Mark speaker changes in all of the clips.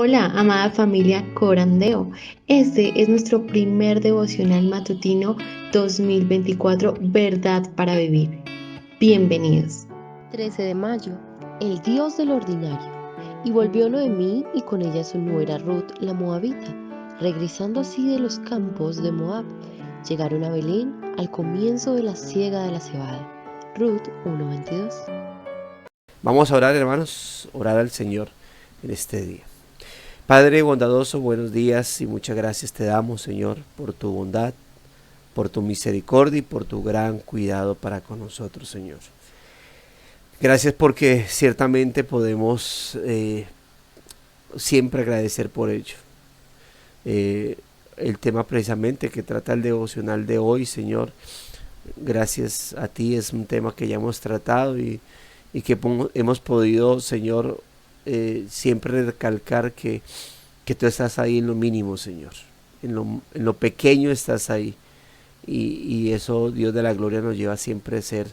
Speaker 1: Hola, amada familia Corandeo. Este es nuestro primer devocional matutino 2024, Verdad para Vivir. Bienvenidos.
Speaker 2: 13 de mayo, el Dios del ordinario. Y volvió Noemí y con ella su nuera Ruth la moabita, regresando así de los campos de Moab. Llegaron a Belén al comienzo de la siega de la cebada. Ruth 1:22.
Speaker 3: Vamos a orar, hermanos, orar al Señor en este día. Padre bondadoso, buenos días y muchas gracias te damos, Señor, por tu bondad, por tu misericordia y por tu gran cuidado para con nosotros, Señor. Gracias porque ciertamente podemos siempre agradecer por ello. El tema precisamente que trata el devocional de hoy, Señor, gracias a ti es un tema que ya hemos tratado y que hemos podido, Señor, siempre recalcar que tú estás ahí en lo mínimo, Señor. En lo pequeño estás ahí. Y eso, Dios de la gloria, nos lleva siempre a ser,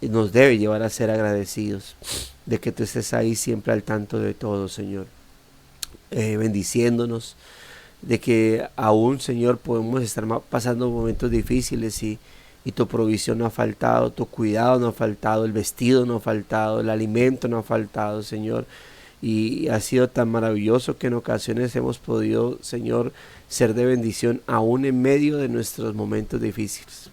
Speaker 3: nos debe llevar a ser agradecidos de que tú estés ahí siempre al tanto de todo, Señor. Bendiciéndonos, de que aún, Señor, podemos estar pasando momentos difíciles y tu provisión no ha faltado, tu cuidado no ha faltado, el vestido no ha faltado, el alimento no ha faltado, Señor. Y ha sido tan maravilloso que en ocasiones hemos podido, Señor, ser de bendición aún en medio de nuestros momentos difíciles.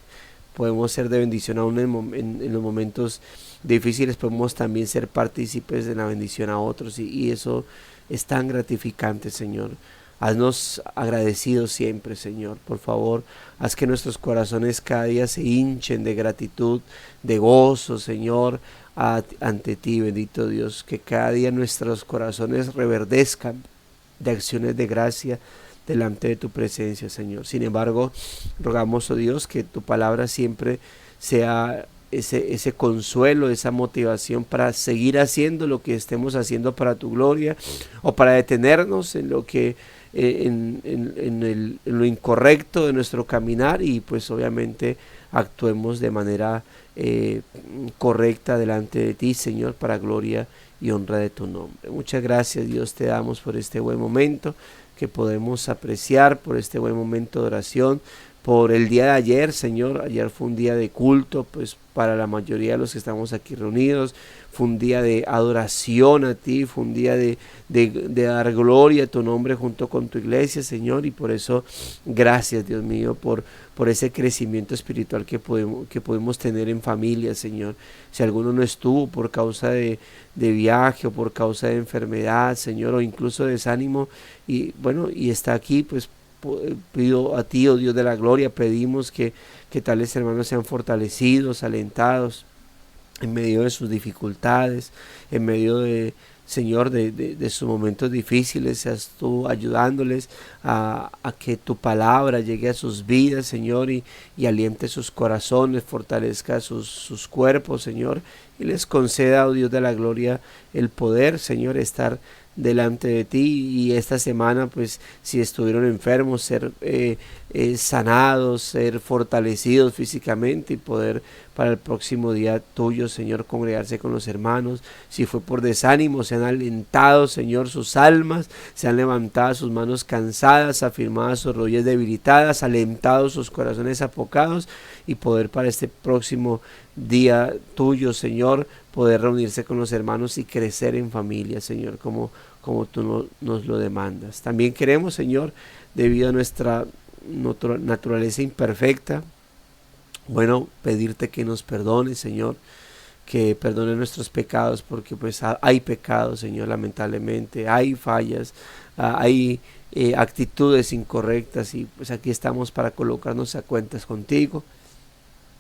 Speaker 3: Podemos ser de bendición aún en los momentos difíciles, podemos también ser partícipes de la bendición a otros y eso es tan gratificante, Señor. Haznos agradecidos siempre, Señor. Por favor, haz que nuestros corazones cada día se hinchen de gratitud, de gozo, Señor, ante ti, bendito Dios. Que cada día nuestros corazones reverdezcan de acciones de gracia delante de tu presencia, Señor. Sin embargo, rogamos, oh Dios, que tu palabra siempre sea ese consuelo, esa motivación para seguir haciendo lo que estemos haciendo para tu gloria, o para detenernos en lo que en lo incorrecto de nuestro caminar y pues obviamente actuemos de manera correcta delante de ti, Señor, para gloria y honra de tu nombre. Muchas gracias, Dios, te damos por este buen momento que podemos apreciar, por este buen momento de oración, por el día de ayer, Señor. Ayer fue un día de culto, pues para la mayoría de los que estamos aquí reunidos, fue un día de adoración a ti, fue un día de dar gloria a tu nombre junto con tu iglesia, Señor, y por eso gracias, Dios mío, por ese crecimiento espiritual que podemos tener en familia, Señor. Si alguno no estuvo por causa de viaje o por causa de enfermedad, Señor, o incluso desánimo, y bueno, y está aquí, pues pido a ti, oh Dios de la gloria, pedimos que tales hermanos sean fortalecidos, alentados en medio de sus dificultades, en medio de, Señor, de sus momentos difíciles. Seas tú ayudándoles a que tu palabra llegue a sus vidas, Señor, y aliente sus corazones, fortalezca sus cuerpos, Señor, y les conceda, oh Dios de la gloria, el poder, Señor, estar delante de ti. Y esta semana, pues, si estuvieron enfermos, ser sanados, ser fortalecidos físicamente y poder para el próximo día tuyo, Señor, congregarse con los hermanos. Si fue por desánimo, sean alentados, Señor, sus almas, sean levantadas sus manos cansadas, afirmadas sus rodillas debilitadas, alentados sus corazones apocados, y poder para este próximo día tuyo, Señor, poder reunirse con los hermanos y crecer en familia, Señor, como tú nos lo demandas. También queremos, Señor, debido a nuestra naturaleza imperfecta, bueno, pedirte que nos perdones, Señor, que perdone nuestros pecados, porque pues hay pecados, Señor, lamentablemente, hay fallas, hay actitudes incorrectas, y pues aquí estamos para colocarnos a cuentas contigo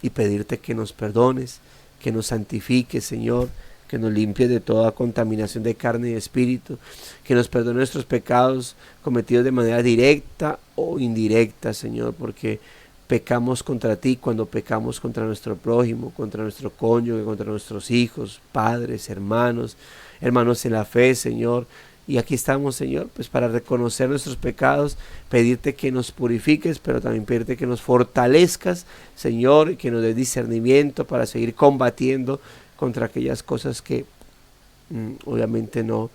Speaker 3: y pedirte que nos perdones, que nos santifiques, Señor, que nos limpie de toda contaminación de carne y espíritu, que nos perdone nuestros pecados cometidos de manera directa o indirecta, Señor, porque pecamos contra ti cuando pecamos contra nuestro prójimo, contra nuestro cónyuge, contra nuestros hijos, padres, hermanos en la fe, Señor. Y aquí estamos, Señor, pues para reconocer nuestros pecados, pedirte que nos purifiques, pero también pedirte que nos fortalezcas, Señor, y que nos des discernimiento para seguir combatiendo contra aquellas cosas que obviamente no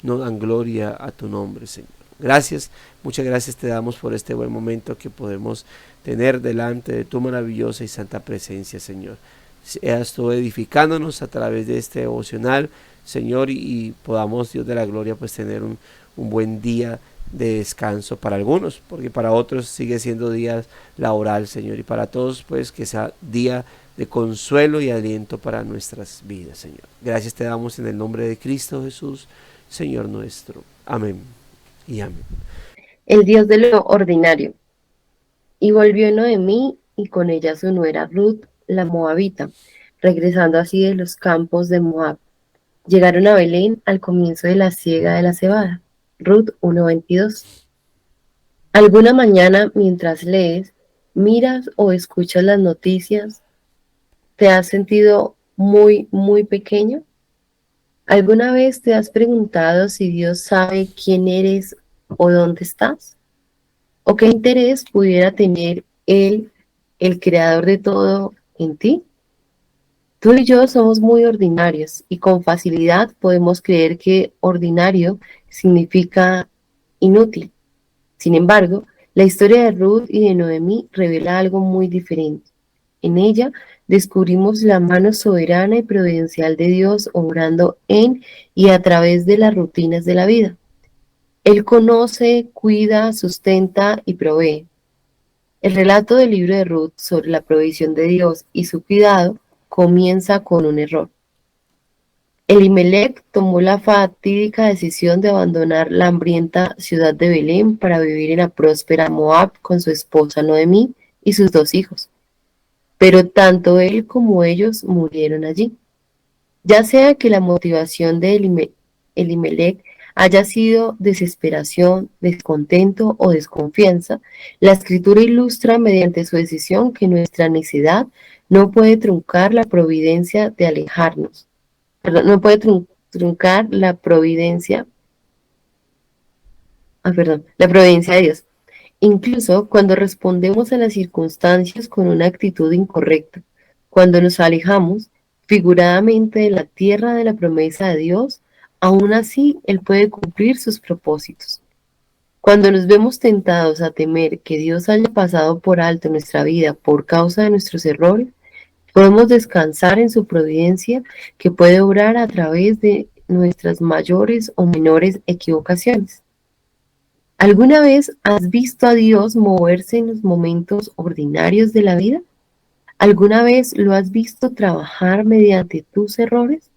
Speaker 3: no dan gloria a tu nombre, Señor. Gracias, muchas gracias te damos por este buen momento que podemos tener delante de tu maravillosa y santa presencia, Señor. Seas tú edificándonos a través de este devocional, Señor, y podamos, Dios de la gloria, pues tener un buen día de descanso para algunos, porque para otros sigue siendo día laboral, Señor, y para todos, pues, que sea día de consuelo y aliento para nuestras vidas, Señor. Gracias te damos en el nombre de Cristo Jesús, Señor nuestro. Amén y amén.
Speaker 2: El Dios de lo ordinario. Y volvió Noemí y con ella su nuera Ruth, la moabita, regresando así de los campos de Moab. Llegaron a Belén al comienzo de la siega de la cebada. Ruth 1:22. ¿Alguna mañana mientras lees, miras o escuchas las noticias, te has sentido muy pequeño? ¿Alguna vez te has preguntado si Dios sabe quién eres o dónde estás? ¿O qué interés pudiera tener Él, el creador de todo, en ti? Tú y yo somos muy ordinarios y con facilidad podemos creer que ordinario significa inútil. Sin embargo, la historia de Ruth y de Noemí revela algo muy diferente. En ella descubrimos la mano soberana y providencial de Dios obrando en y a través de las rutinas de la vida. Él conoce, cuida, sustenta y provee. El relato del libro de Ruth sobre la provisión de Dios y su cuidado comienza con un error. Elimelec tomó la fatídica decisión de abandonar la hambrienta ciudad de Belén para vivir en la próspera Moab con su esposa Noemí y sus 2 hijos. Pero tanto él como ellos murieron allí. Ya sea que la motivación de Elimelec haya sido desesperación, descontento o desconfianza, la escritura ilustra mediante su decisión que nuestra necedad no puede truncar la providencia de alejarnos. Perdón, no puede truncar la providencia, la providencia de Dios. Incluso cuando respondemos a las circunstancias con una actitud incorrecta, cuando nos alejamos figuradamente de la tierra de la promesa de Dios, aún así Él puede cumplir sus propósitos. Cuando nos vemos tentados a temer que Dios haya pasado por alto nuestra vida por causa de nuestros errores, podemos descansar en su providencia que puede obrar a través de nuestras mayores o menores equivocaciones. ¿Alguna vez has visto a Dios moverse en los momentos ordinarios de la vida? ¿Alguna vez lo has visto trabajar mediante tus errores?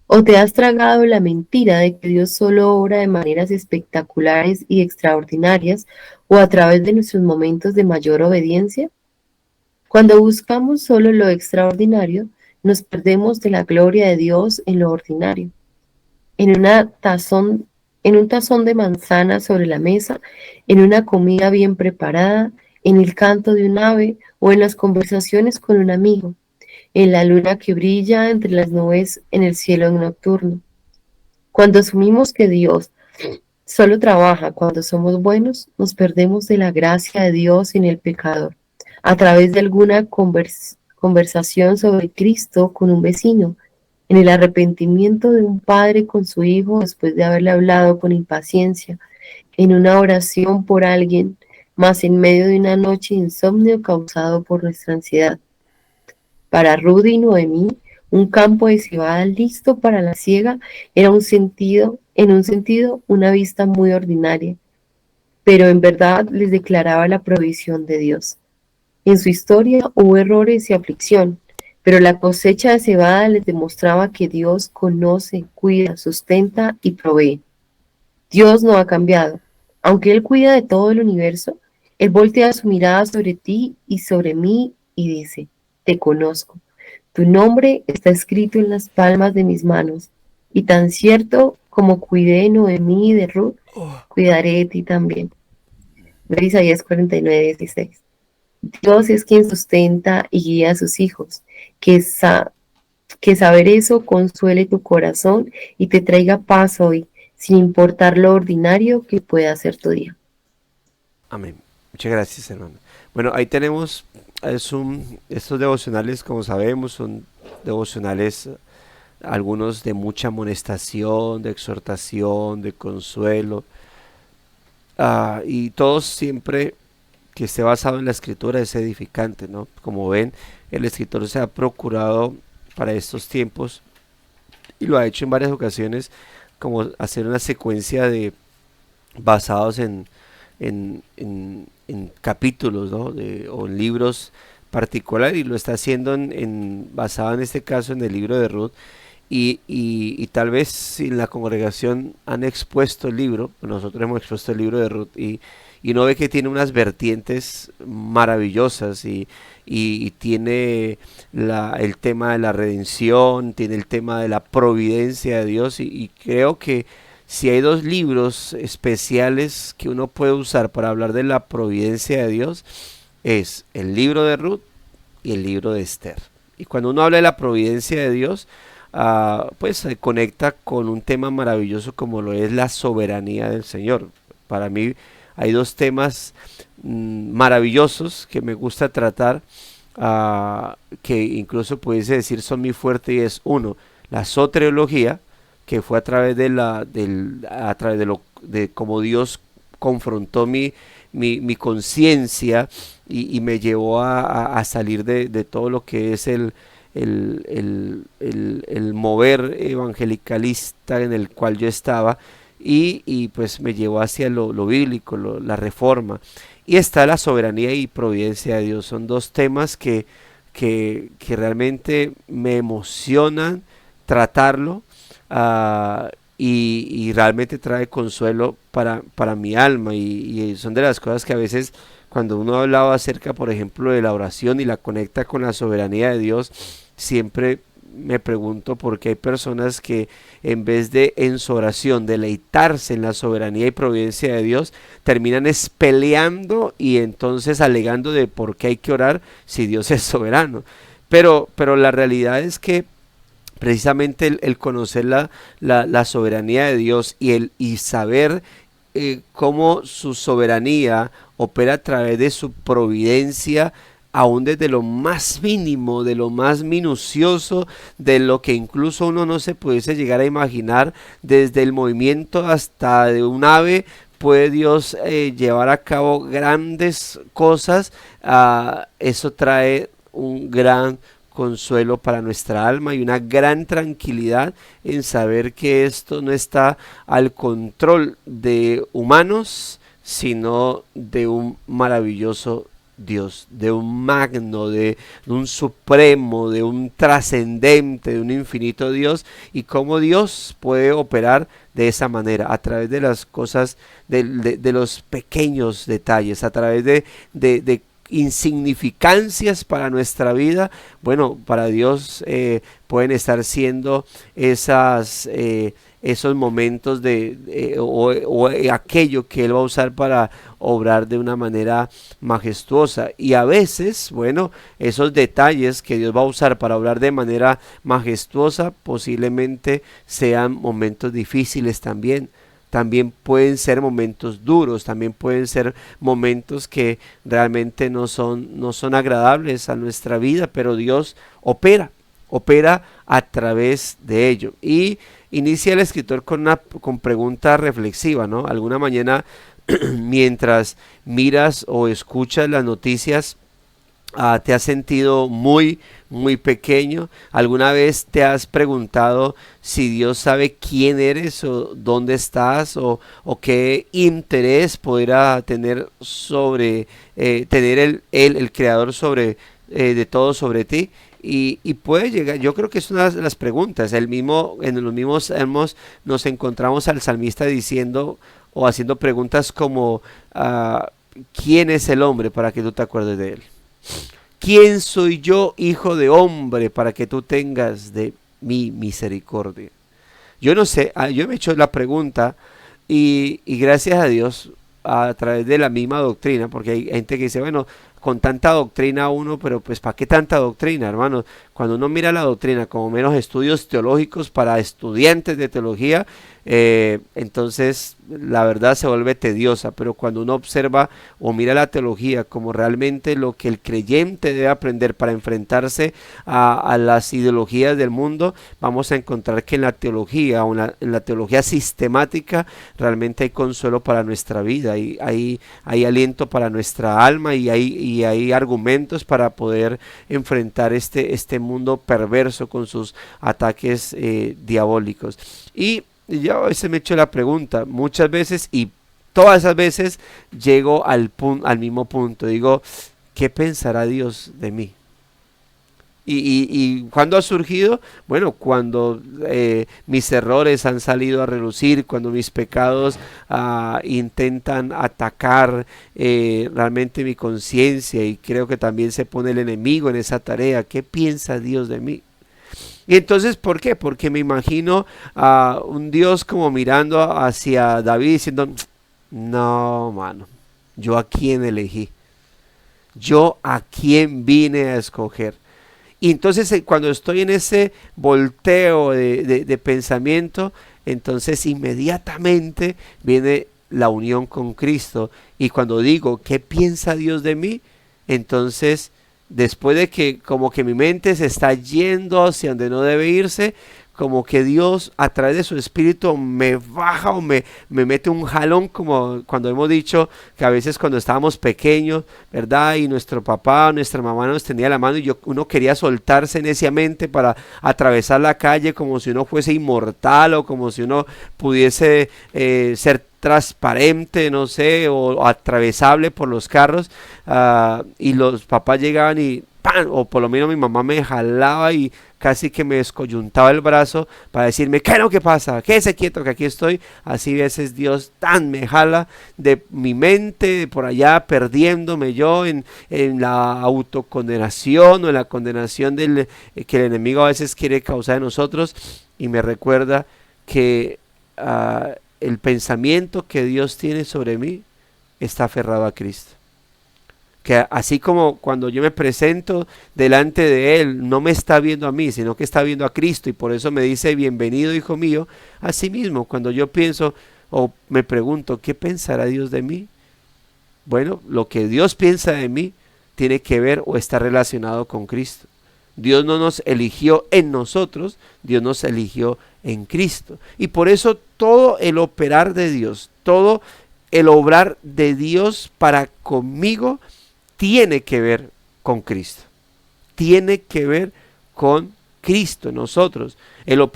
Speaker 2: ¿O te has tragado la mentira de que Dios solo obra de maneras espectaculares y extraordinarias o a través de nuestros momentos de mayor obediencia? Cuando buscamos solo lo extraordinario, nos perdemos de la gloria de Dios en lo ordinario. En un tazón de manzana sobre la mesa, en una comida bien preparada, en el canto de un ave o en las conversaciones con un amigo, en la luna que brilla entre las nubes en el cielo nocturno. Cuando asumimos que Dios solo trabaja cuando somos buenos, nos perdemos de la gracia de Dios en el pecador. A través de alguna conversación sobre Cristo con un vecino, en el arrepentimiento de un padre con su hijo después de haberle hablado con impaciencia, en una oración por alguien, más en medio de una noche de insomnio causado por nuestra ansiedad. Para Ruth y Noemí, un campo de cebada listo para la siega era en un sentido, una vista muy ordinaria, pero en verdad les declaraba la provisión de Dios. En su historia hubo errores y aflicción, pero la cosecha de cebada les demostraba que Dios conoce, cuida, sustenta y provee. Dios no ha cambiado. Aunque Él cuida de todo el universo, Él voltea su mirada sobre ti y sobre mí y dice, te conozco. Tu nombre está escrito en las palmas de mis manos, y tan cierto como cuidé de Noemí y de Ruth, cuidaré de ti también. Ver Isaías 49:16. Dios es quien sustenta y guía a sus hijos. Que saber eso consuele tu corazón y te traiga paz hoy, sin importar lo ordinario que pueda ser tu día.
Speaker 3: Amén. Muchas gracias, hermano. Bueno, ahí tenemos estos devocionales, como sabemos, son devocionales algunos de mucha amonestación, de exhortación, de consuelo, y todos siempre que esté basado en la escritura es edificante, ¿no? Como ven, el escritor se ha procurado para estos tiempos, y lo ha hecho en varias ocasiones, como hacer una secuencia de basados en capítulos, ¿no? O en libros particulares, y lo está haciendo basado en este caso en el libro de Ruth. Y tal vez si en la congregación han expuesto el libro, nosotros hemos expuesto el libro de Ruth, y uno ve que tiene unas vertientes maravillosas, y tiene el tema de la redención, tiene el tema de la providencia de Dios, y creo que si hay dos libros especiales que uno puede usar para hablar de la providencia de Dios, es el libro de Ruth y el libro de Esther. Y cuando uno habla de la providencia de Dios, pues se conecta con un tema maravilloso como lo es la soberanía del Señor. Para mí hay dos temas maravillosos que me gusta tratar, que incluso pudiese decir son mi fuerte, y es uno, la soteriología, que fue a través a través de cómo Dios confrontó mi conciencia, y me llevó a salir de todo lo que es el mover evangelicalista en el cual yo estaba, y pues me llevó hacia lo bíblico, la reforma. Y está la soberanía y providencia de Dios. Son dos temas que realmente me emocionan tratarlo, y realmente trae consuelo para mi alma, y son de las cosas que a veces cuando uno ha hablado acerca, por ejemplo, de la oración y la conecta con la soberanía de Dios, siempre me pregunto por qué hay personas que en vez de en su oración deleitarse en la soberanía y providencia de Dios, terminan peleando y entonces alegando de por qué hay que orar si Dios es soberano. Pero la realidad es que precisamente el conocer la soberanía de Dios, y saber cómo su soberanía opera a través de su providencia, aún desde lo más mínimo, de lo más minucioso, de lo que incluso uno no se pudiese llegar a imaginar, desde el movimiento hasta de un ave, puede Dios llevar a cabo grandes cosas. Eso trae un gran consuelo para nuestra alma y una gran tranquilidad en saber que esto no está al control de humanos, sino de un maravilloso Dios, de un magno, de un supremo, de un trascendente, de un infinito Dios, y cómo Dios puede operar de esa manera, a través de las cosas, de los pequeños detalles, a través de insignificancias para nuestra vida. Bueno, para Dios pueden estar siendo esos momentos o aquello que Él va a usar para obrar de una manera majestuosa. Y a veces, bueno, esos detalles que Dios va a usar para obrar de manera majestuosa posiblemente sean momentos difíciles también. También pueden ser momentos duros, también pueden ser momentos que realmente no son agradables a nuestra vida, pero Dios opera a través de ello. Y inicia el escritor con pregunta reflexiva, ¿no? Alguna mañana mientras miras o escuchas las noticias, ¿te has sentido muy pequeño? ¿Alguna vez te has preguntado si Dios sabe quién eres o dónde estás, o qué interés podrá tener tener el creador de todo sobre ti? Y puede llegar, yo creo que es una de las preguntas. En los mismos salmos nos encontramos al salmista diciendo o haciendo preguntas como ¿quién es el hombre para que tú te acuerdes de él? ¿Quién soy yo, hijo de hombre, para que tú tengas de mi misericordia? Yo no sé, yo me he hecho la pregunta, y gracias a Dios, a través de la misma doctrina, porque hay gente que dice, bueno, con tanta doctrina uno, pero pues ¿para qué tanta doctrina, hermano? Cuando uno mira la doctrina como meros estudios teológicos para estudiantes de teología, entonces la verdad se vuelve tediosa. Pero cuando uno observa o mira la teología como realmente lo que el creyente debe aprender para enfrentarse a las ideologías del mundo, vamos a encontrar que en la teología o en la teología sistemática realmente hay consuelo para nuestra vida, y hay aliento para nuestra alma, y hay argumentos para poder enfrentar este mundo perverso con sus ataques diabólicos. Y yo a veces me echo la pregunta, muchas veces, y todas esas veces llego al mismo punto. Digo, ¿qué pensará Dios de mí? Y ¿cuándo ha surgido? Bueno, cuando mis errores han salido a relucir, cuando mis pecados intentan atacar realmente mi conciencia, y creo que también se pone el enemigo en esa tarea. ¿Qué piensa Dios de mí? Y entonces, ¿por qué? Porque me imagino a un Dios como mirando hacia David diciendo, no, mano, yo a quién elegí, yo a quién vine a escoger. Y entonces cuando estoy en ese volteo de pensamiento, entonces inmediatamente viene la unión con Cristo. Y cuando digo, ¿qué piensa Dios de mí? Entonces, después de que como que mi mente se está yendo hacia donde no debe irse, como que Dios a través de su espíritu me baja o me mete un jalón, como cuando hemos dicho que a veces cuando estábamos pequeños, ¿verdad? Y nuestro papá, nuestra mamá nos tenía la mano, y uno quería soltarse neciamente para atravesar la calle como si uno fuese inmortal, o como si uno pudiese ser transparente, no sé, o atravesable por los carros, y los papás llegaban y ¡pam! O por lo menos mi mamá me jalaba y casi que me descoyuntaba el brazo para decirme, ¿qué es lo que pasa? Quédese quieto que aquí estoy. Así a veces Dios tan me jala de mi mente por allá, perdiéndome yo en la autocondenación o en la condenación que el enemigo a veces quiere causar en nosotros, y me recuerda que el pensamiento que Dios tiene sobre mí está aferrado a Cristo. Que así como cuando yo me presento delante de Él, no me está viendo a mí, sino que está viendo a Cristo, y por eso me dice, bienvenido hijo mío. Así mismo, cuando yo pienso o me pregunto, ¿qué pensará Dios de mí? Bueno, lo que Dios piensa de mí tiene que ver o está relacionado con Cristo. Dios no nos eligió en nosotros, Dios nos eligió en Cristo. Y por eso todo el operar de Dios, todo el obrar de Dios para conmigo tiene que ver con Cristo. Tiene que ver con Cristo en nosotros.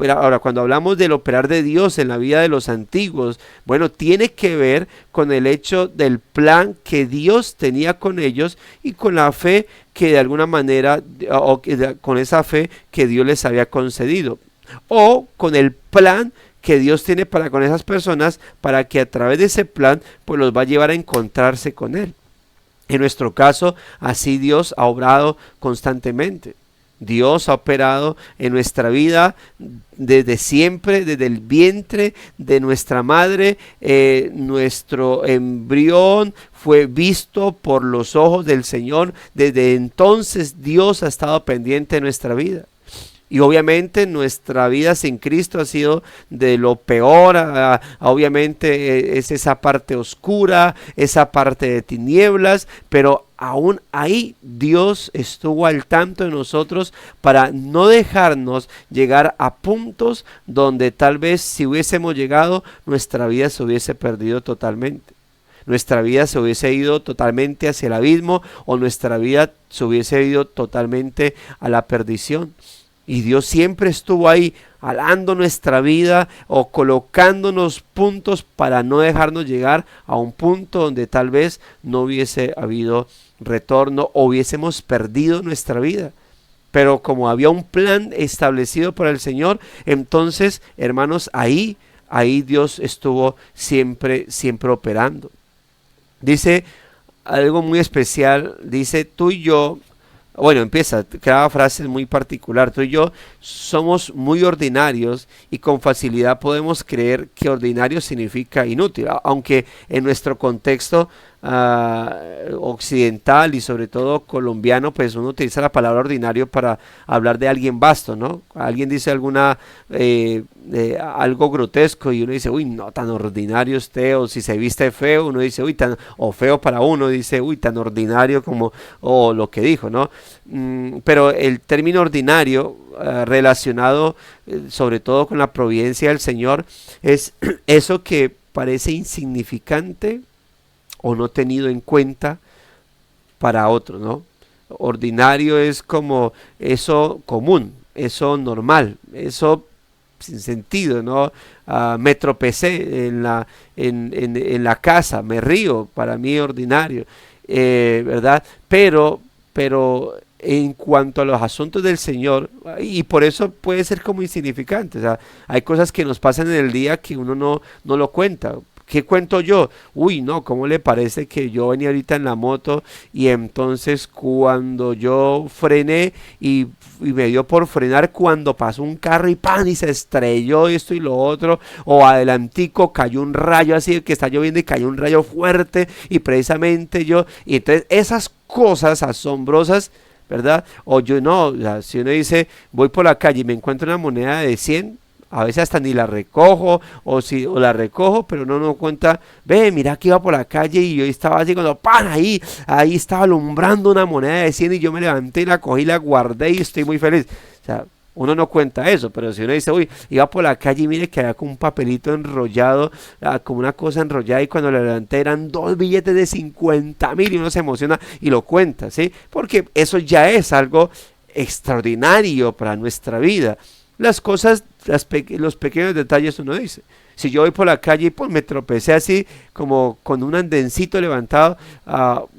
Speaker 3: Ahora, cuando hablamos del operar de Dios en la vida de los antiguos, bueno, tiene que ver con el hecho del plan que Dios tenía con ellos, y con la fe que de alguna manera, con esa fe que Dios les había concedido, o con el plan que Dios tiene para con esas personas, para que a través de ese plan pues los va a llevar a encontrarse con Él. En nuestro caso, así Dios ha obrado constantemente. Dios ha operado en nuestra vida desde siempre, desde el vientre de nuestra madre. Nuestro embrión fue visto por los ojos del Señor. Desde entonces Dios ha estado pendiente de nuestra vida. Y obviamente nuestra vida sin Cristo ha sido de lo peor. Obviamente es esa parte oscura, esa parte de tinieblas, pero aún ahí Dios estuvo al tanto de nosotros para no dejarnos llegar a puntos donde tal vez si hubiésemos llegado, nuestra vida se hubiese perdido totalmente. Nuestra vida se hubiese ido totalmente hacia el abismo, o nuestra vida se hubiese ido totalmente a la perdición. Y Dios siempre estuvo ahí, alando nuestra vida o colocándonos puntos para no dejarnos llegar a un punto donde tal vez no hubiese habido retorno o hubiésemos perdido nuestra vida. Pero como había un plan establecido por el Señor, entonces, hermanos, ahí Dios estuvo siempre operando. Dice algo muy especial, dice, tú y yo, bueno, empieza, cada frase es muy particular. Tú y yo somos muy ordinarios, y con facilidad podemos creer que ordinario significa inútil, aunque en nuestro contexto occidental y sobre todo colombiano, pues uno utiliza la palabra ordinario para hablar de alguien vasto, ¿no? Alguien dice algo grotesco y uno dice, uy, no, tan ordinario usted, o si se viste feo, uno dice, uy, o feo para uno, dice, uy, tan ordinario como, o lo que dijo, ¿no? Pero el término ordinario, relacionado sobre todo con la providencia del Señor, es eso que parece insignificante o no tenido en cuenta para otros, ¿no? Ordinario es como eso común, eso normal, eso sin sentido, ¿no? Me tropecé en la casa, me río, para mí ordinario, ¿verdad? Pero en cuanto a los asuntos del Señor, y por eso puede ser como insignificante, o sea, hay cosas que nos pasan en el día que uno no lo cuenta. ¿Qué cuento yo? Uy, no, ¿cómo le parece que yo venía ahorita en la moto y entonces cuando yo frené y me dio por frenar cuando pasó un carro y ¡pan! Y se estrelló esto y lo otro, o adelantico cayó un rayo así que está lloviendo y cayó un rayo fuerte y precisamente y entonces esas cosas asombrosas, ¿verdad? O yo no, o sea, si uno dice voy por la calle y me encuentro una moneda de 100, a veces hasta ni la recojo, o la recojo, pero no cuenta, ve, mira que iba por la calle y yo estaba así cuando ¡pan! Ahí estaba alumbrando una moneda de 100 y yo me levanté y la cogí, la guardé y estoy muy feliz. O sea, uno no cuenta eso, pero si uno dice, uy, iba por la calle y mire que había como un papelito enrollado, como una cosa enrollada y cuando lo levanté eran 2 billetes de 50.000 y uno se emociona y lo cuenta, ¿sí? Porque eso ya es algo extraordinario para nuestra vida. Las cosas, los pequeños detalles uno dice. Si yo voy por la calle y pues me tropecé así como con un andencito levantado,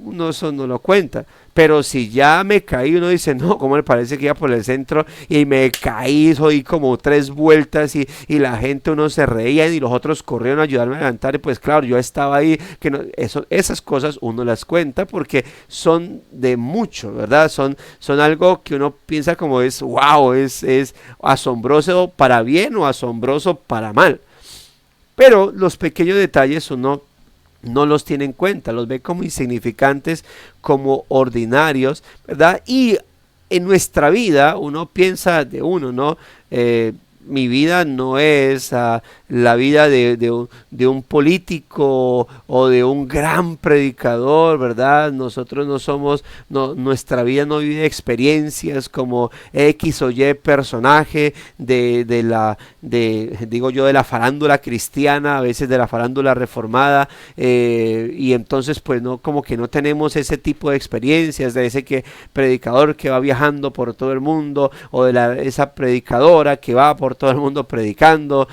Speaker 3: uno eso no lo cuenta. Pero si ya me caí, uno dice, no, ¿cómo le parece que iba por el centro y me caí, soy como 3 vueltas y la gente, uno se reía y los otros corrieron a ayudarme a levantar y pues claro, yo estaba ahí, que no, esas cosas uno las cuenta porque son de mucho, ¿verdad? Son algo que uno piensa como es, wow, es asombroso para bien o asombroso para mal. Pero los pequeños detalles uno no los tiene en cuenta, los ve como insignificantes, como ordinarios, ¿verdad? Y en nuestra vida uno piensa de uno, ¿no? Mi vida no es la vida de un político o de un gran predicador, ¿verdad? Nosotros no somos, nuestra vida no vive experiencias como X o Y personaje digo yo, de la farándula cristiana, a veces de la farándula reformada, y entonces pues no, como que no tenemos ese tipo de experiencias de ese predicador que va viajando por todo el mundo o de esa predicadora que va por todo el mundo predicando,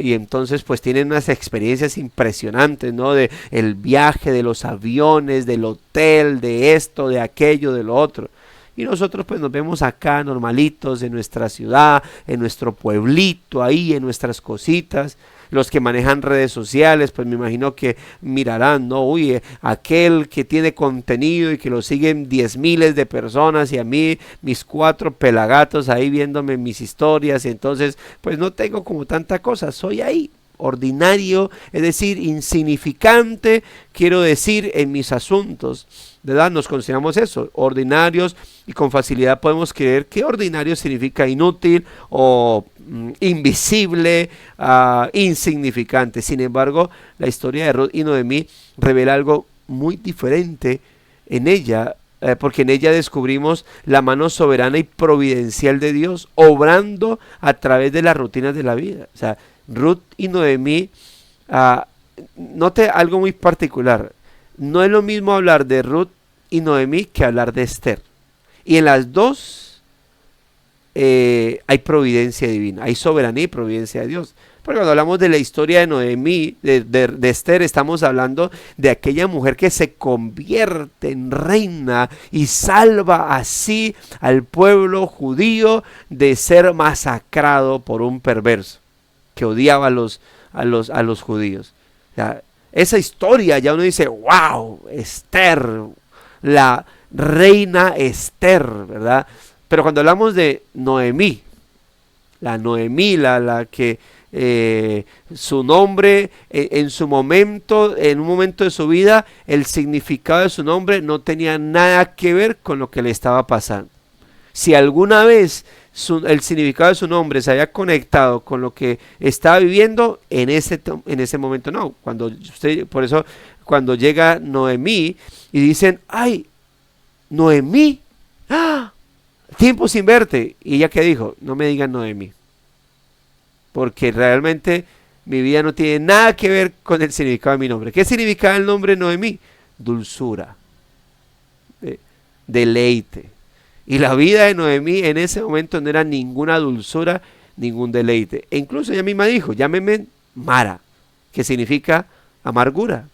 Speaker 3: y entonces pues tienen unas experiencias impresionantes, ¿no? De el viaje, de los aviones, del hotel, de esto, de aquello, de lo otro. Y nosotros pues nos vemos acá normalitos en nuestra ciudad, en nuestro pueblito, ahí en nuestras cositas. Los que manejan redes sociales, pues me imagino que mirarán, ¿no? Uy, aquel que tiene contenido y que lo siguen 10.000 de personas y a mí, mis 4 pelagatos ahí viéndome mis historias, y entonces, pues no tengo como tanta cosa, soy ahí, ordinario, es decir, insignificante, quiero decir, en mis asuntos, ¿verdad? Nos consideramos eso, ordinarios, y con facilidad podemos creer que ordinario significa inútil o invisible, insignificante. Sin embargo, la historia de Ruth y Noemí revela algo muy diferente en ella, porque en ella descubrimos la mano soberana y providencial de Dios obrando a través de las rutinas de la vida. O sea, Ruth y Noemí, note algo muy particular, no es lo mismo hablar de Ruth y Noemí que hablar de Esther, y en las dos hay providencia divina, hay soberanía y providencia de Dios. Porque cuando hablamos de la historia de Noemí, de Esther, estamos hablando de aquella mujer que se convierte en reina y salva así al pueblo judío de ser masacrado por un perverso que odiaba a los judíos. O sea, esa historia ya uno dice, wow, Esther, la reina Esther, ¿verdad? Pero cuando hablamos de Noemí, la que su nombre en su momento, en un momento de su vida, el significado de su nombre no tenía nada que ver con lo que le estaba pasando. Si alguna vez el significado de su nombre se había conectado con lo que estaba viviendo, en ese momento no. Por eso cuando llega Noemí y dicen, ay, Noemí, ¡ah! Tiempo sin verte. Y ella, ¿qué dijo? No me digan Noemí, porque realmente mi vida no tiene nada que ver con el significado de mi nombre. ¿Qué significaba el nombre Noemí? Dulzura, deleite. Y la vida de Noemí en ese momento no era ninguna dulzura, ningún deleite. E incluso ella misma dijo, llámeme Mara, que significa amargura.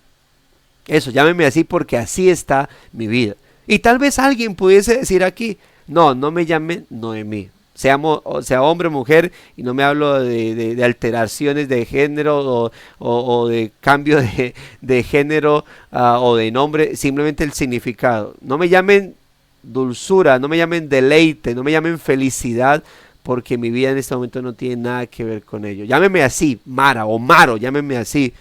Speaker 3: Eso, llámeme así porque así está mi vida. Y tal vez alguien pudiese decir aquí, no me llamen Noemí. Sea hombre o mujer, y no me hablo de alteraciones de género o de cambio de género o de nombre, simplemente el significado. No me llamen dulzura, no me llamen deleite, no me llamen felicidad, porque mi vida en este momento no tiene nada que ver con ello. Llámeme así, Mara o Maro, llámeme así,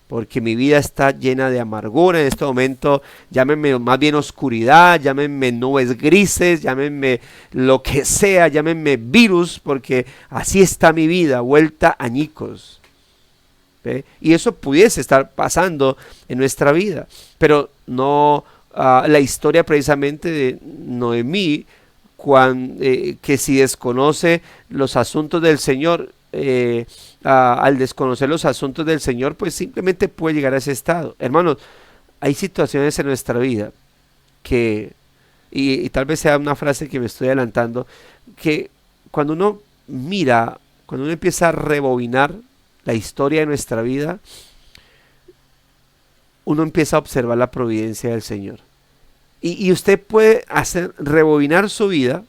Speaker 3: porque mi vida está llena de amargura en este momento. Llámenme más bien oscuridad, llámenme nubes grises, llámenme lo que sea, llámenme virus, porque así está mi vida, vuelta a añicos. ¿Ve? Y eso pudiese estar pasando en nuestra vida, pero no la historia precisamente de Noemí, que si desconoce los asuntos del Señor, al desconocer los asuntos del Señor, pues simplemente puede llegar a ese estado. Hermanos, hay situaciones en nuestra vida que, y tal vez sea una frase que me estoy adelantando, que cuando uno empieza a rebobinar la historia de nuestra vida, uno empieza a observar la providencia del Señor. Y usted puede rebobinar su vida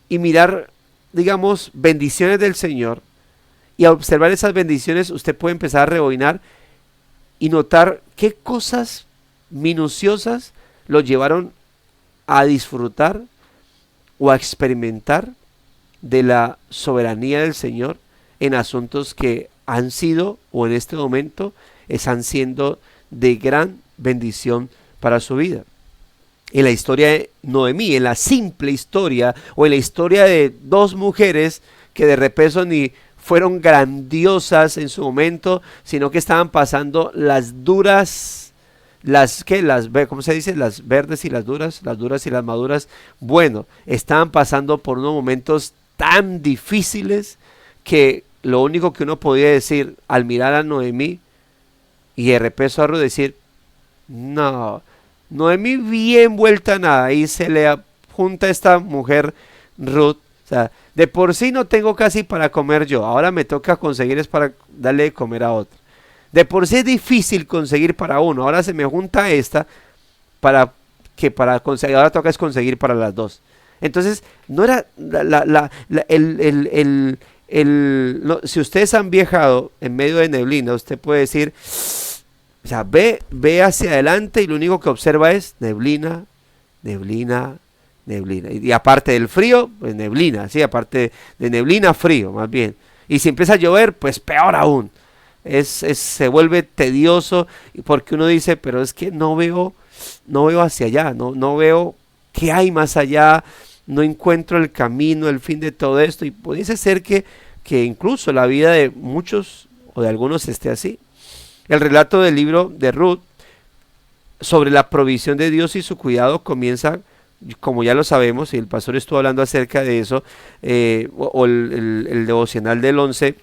Speaker 3: y mirar, digamos, bendiciones del Señor, y al observar esas bendiciones usted puede empezar a rebobinar y notar qué cosas minuciosas lo llevaron a disfrutar o a experimentar de la soberanía del Señor en asuntos que han sido o en este momento están siendo de gran bendición para su vida. En la historia de Noemí, en la simple historia o en la historia de dos mujeres que de repente ni fueron grandiosas en su momento, sino que estaban pasando las duras, ¿cómo se dice? Las verdes y las duras y las maduras. Bueno, estaban pasando por unos momentos tan difíciles que lo único que uno podía decir al mirar a Noemí y de repente a Ruth decir, no, Noemí bien vuelta a nada, y se le junta a esta mujer Ruth. O sea, de por sí no tengo casi para comer yo, ahora me toca conseguir es para darle de comer a otro. De por sí es difícil conseguir para uno, ahora se me junta esta para conseguir, ahora toca es conseguir para las dos. Entonces, no era si ustedes han viajado en medio de neblina, usted puede decir, o sea, ve hacia adelante y lo único que observa es neblina, neblina, neblina. Y aparte del frío, pues neblina, sí, aparte de neblina, frío, más bien. Y si empieza a llover, pues peor aún. Se vuelve tedioso porque uno dice, pero es que no veo hacia allá, no veo qué hay más allá, no encuentro el camino, el fin de todo esto. Y pudiese ser que incluso la vida de muchos o de algunos esté así. El relato del libro de Ruth sobre la provisión de Dios y su cuidado comienza, como ya lo sabemos, y el pastor estuvo hablando acerca de eso, el devocional del 11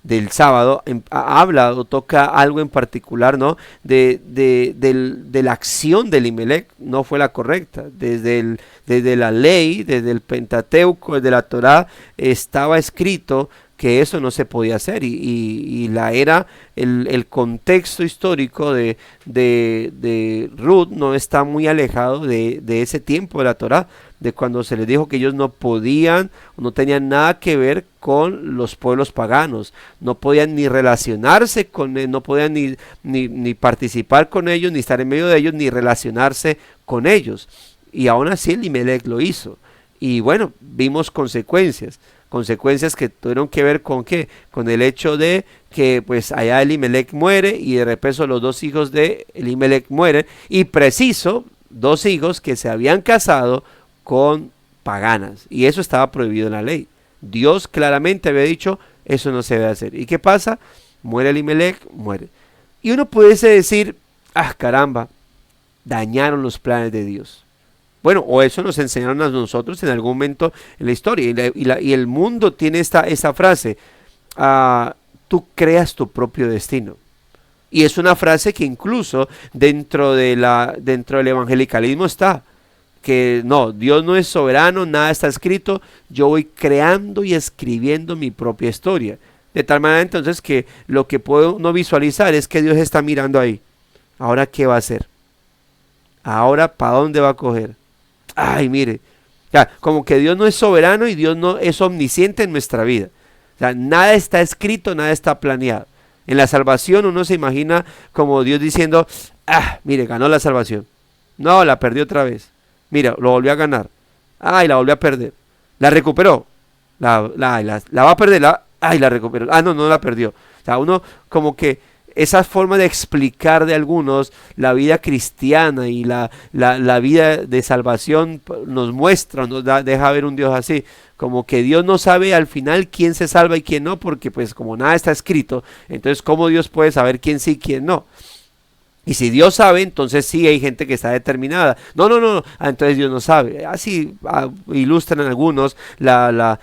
Speaker 3: del sábado, habla o toca algo en particular, ¿no? De la acción de Elimelech no fue la correcta. Desde la ley, desde el Pentateuco, desde la Torá, estaba escrito que eso no se podía hacer, y el contexto histórico de Ruth no está muy alejado de ese tiempo de la Torá, de cuando se les dijo que ellos no podían, no tenían nada que ver con los pueblos paganos, no podían ni relacionarse con él, no podían ni participar con ellos, ni estar en medio de ellos, ni relacionarse con ellos. Y aún así Elimelech lo hizo, y bueno, vimos consecuencias consecuencias que tuvieron que ver con ¿qué? Con el hecho de que pues allá Elimelech muere y de repente los dos hijos de Elimelech mueren, y preciso, dos hijos que se habían casado con paganas, y eso estaba prohibido en la ley. Dios claramente había dicho, eso no se debe hacer. ¿Y qué pasa? Muere Elimelech, muere. Y uno pudiese decir, ah, caramba, dañaron los planes de Dios. Bueno, o eso nos enseñaron a nosotros en algún momento en la historia. Y el mundo tiene esta frase, tú creas tu propio destino. Y es una frase que incluso dentro del evangelicalismo está, que no, Dios no es soberano, nada está escrito, yo voy creando y escribiendo mi propia historia. De tal manera entonces que lo que puedo no visualizar es que Dios está mirando ahí. Ahora, ¿qué va a hacer? Ahora, ¿para dónde va a coger? Ay, mire, ya, como que Dios no es soberano y Dios no es omnisciente en nuestra vida. O sea, nada está escrito, nada está planeado. En la salvación uno se imagina como Dios diciendo, ah, mire, ganó la salvación. No, la perdió otra vez. Mira, lo volvió a ganar. Ay, la volvió a perder. La recuperó. La va a perder. Ay, la recuperó. Ah, no la perdió. O sea, uno como que esa forma de explicar de algunos la vida cristiana y la vida de salvación nos muestra, deja ver un Dios así, como que Dios no sabe al final quién se salva y quién no, porque pues como nada está escrito, entonces ¿cómo Dios puede saber quién sí y quién no? Y si Dios sabe, entonces sí hay gente que está determinada. No, entonces Dios no sabe. Así ilustran algunos la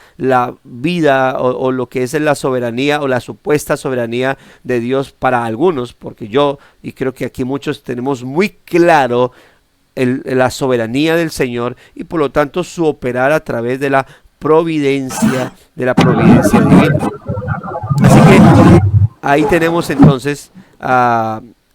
Speaker 3: vida o lo que es la soberanía o la supuesta soberanía de Dios para algunos, porque yo, y creo que aquí muchos tenemos muy claro la soberanía del Señor y por lo tanto su operar a través de la providencia divina. Así que ahí tenemos entonces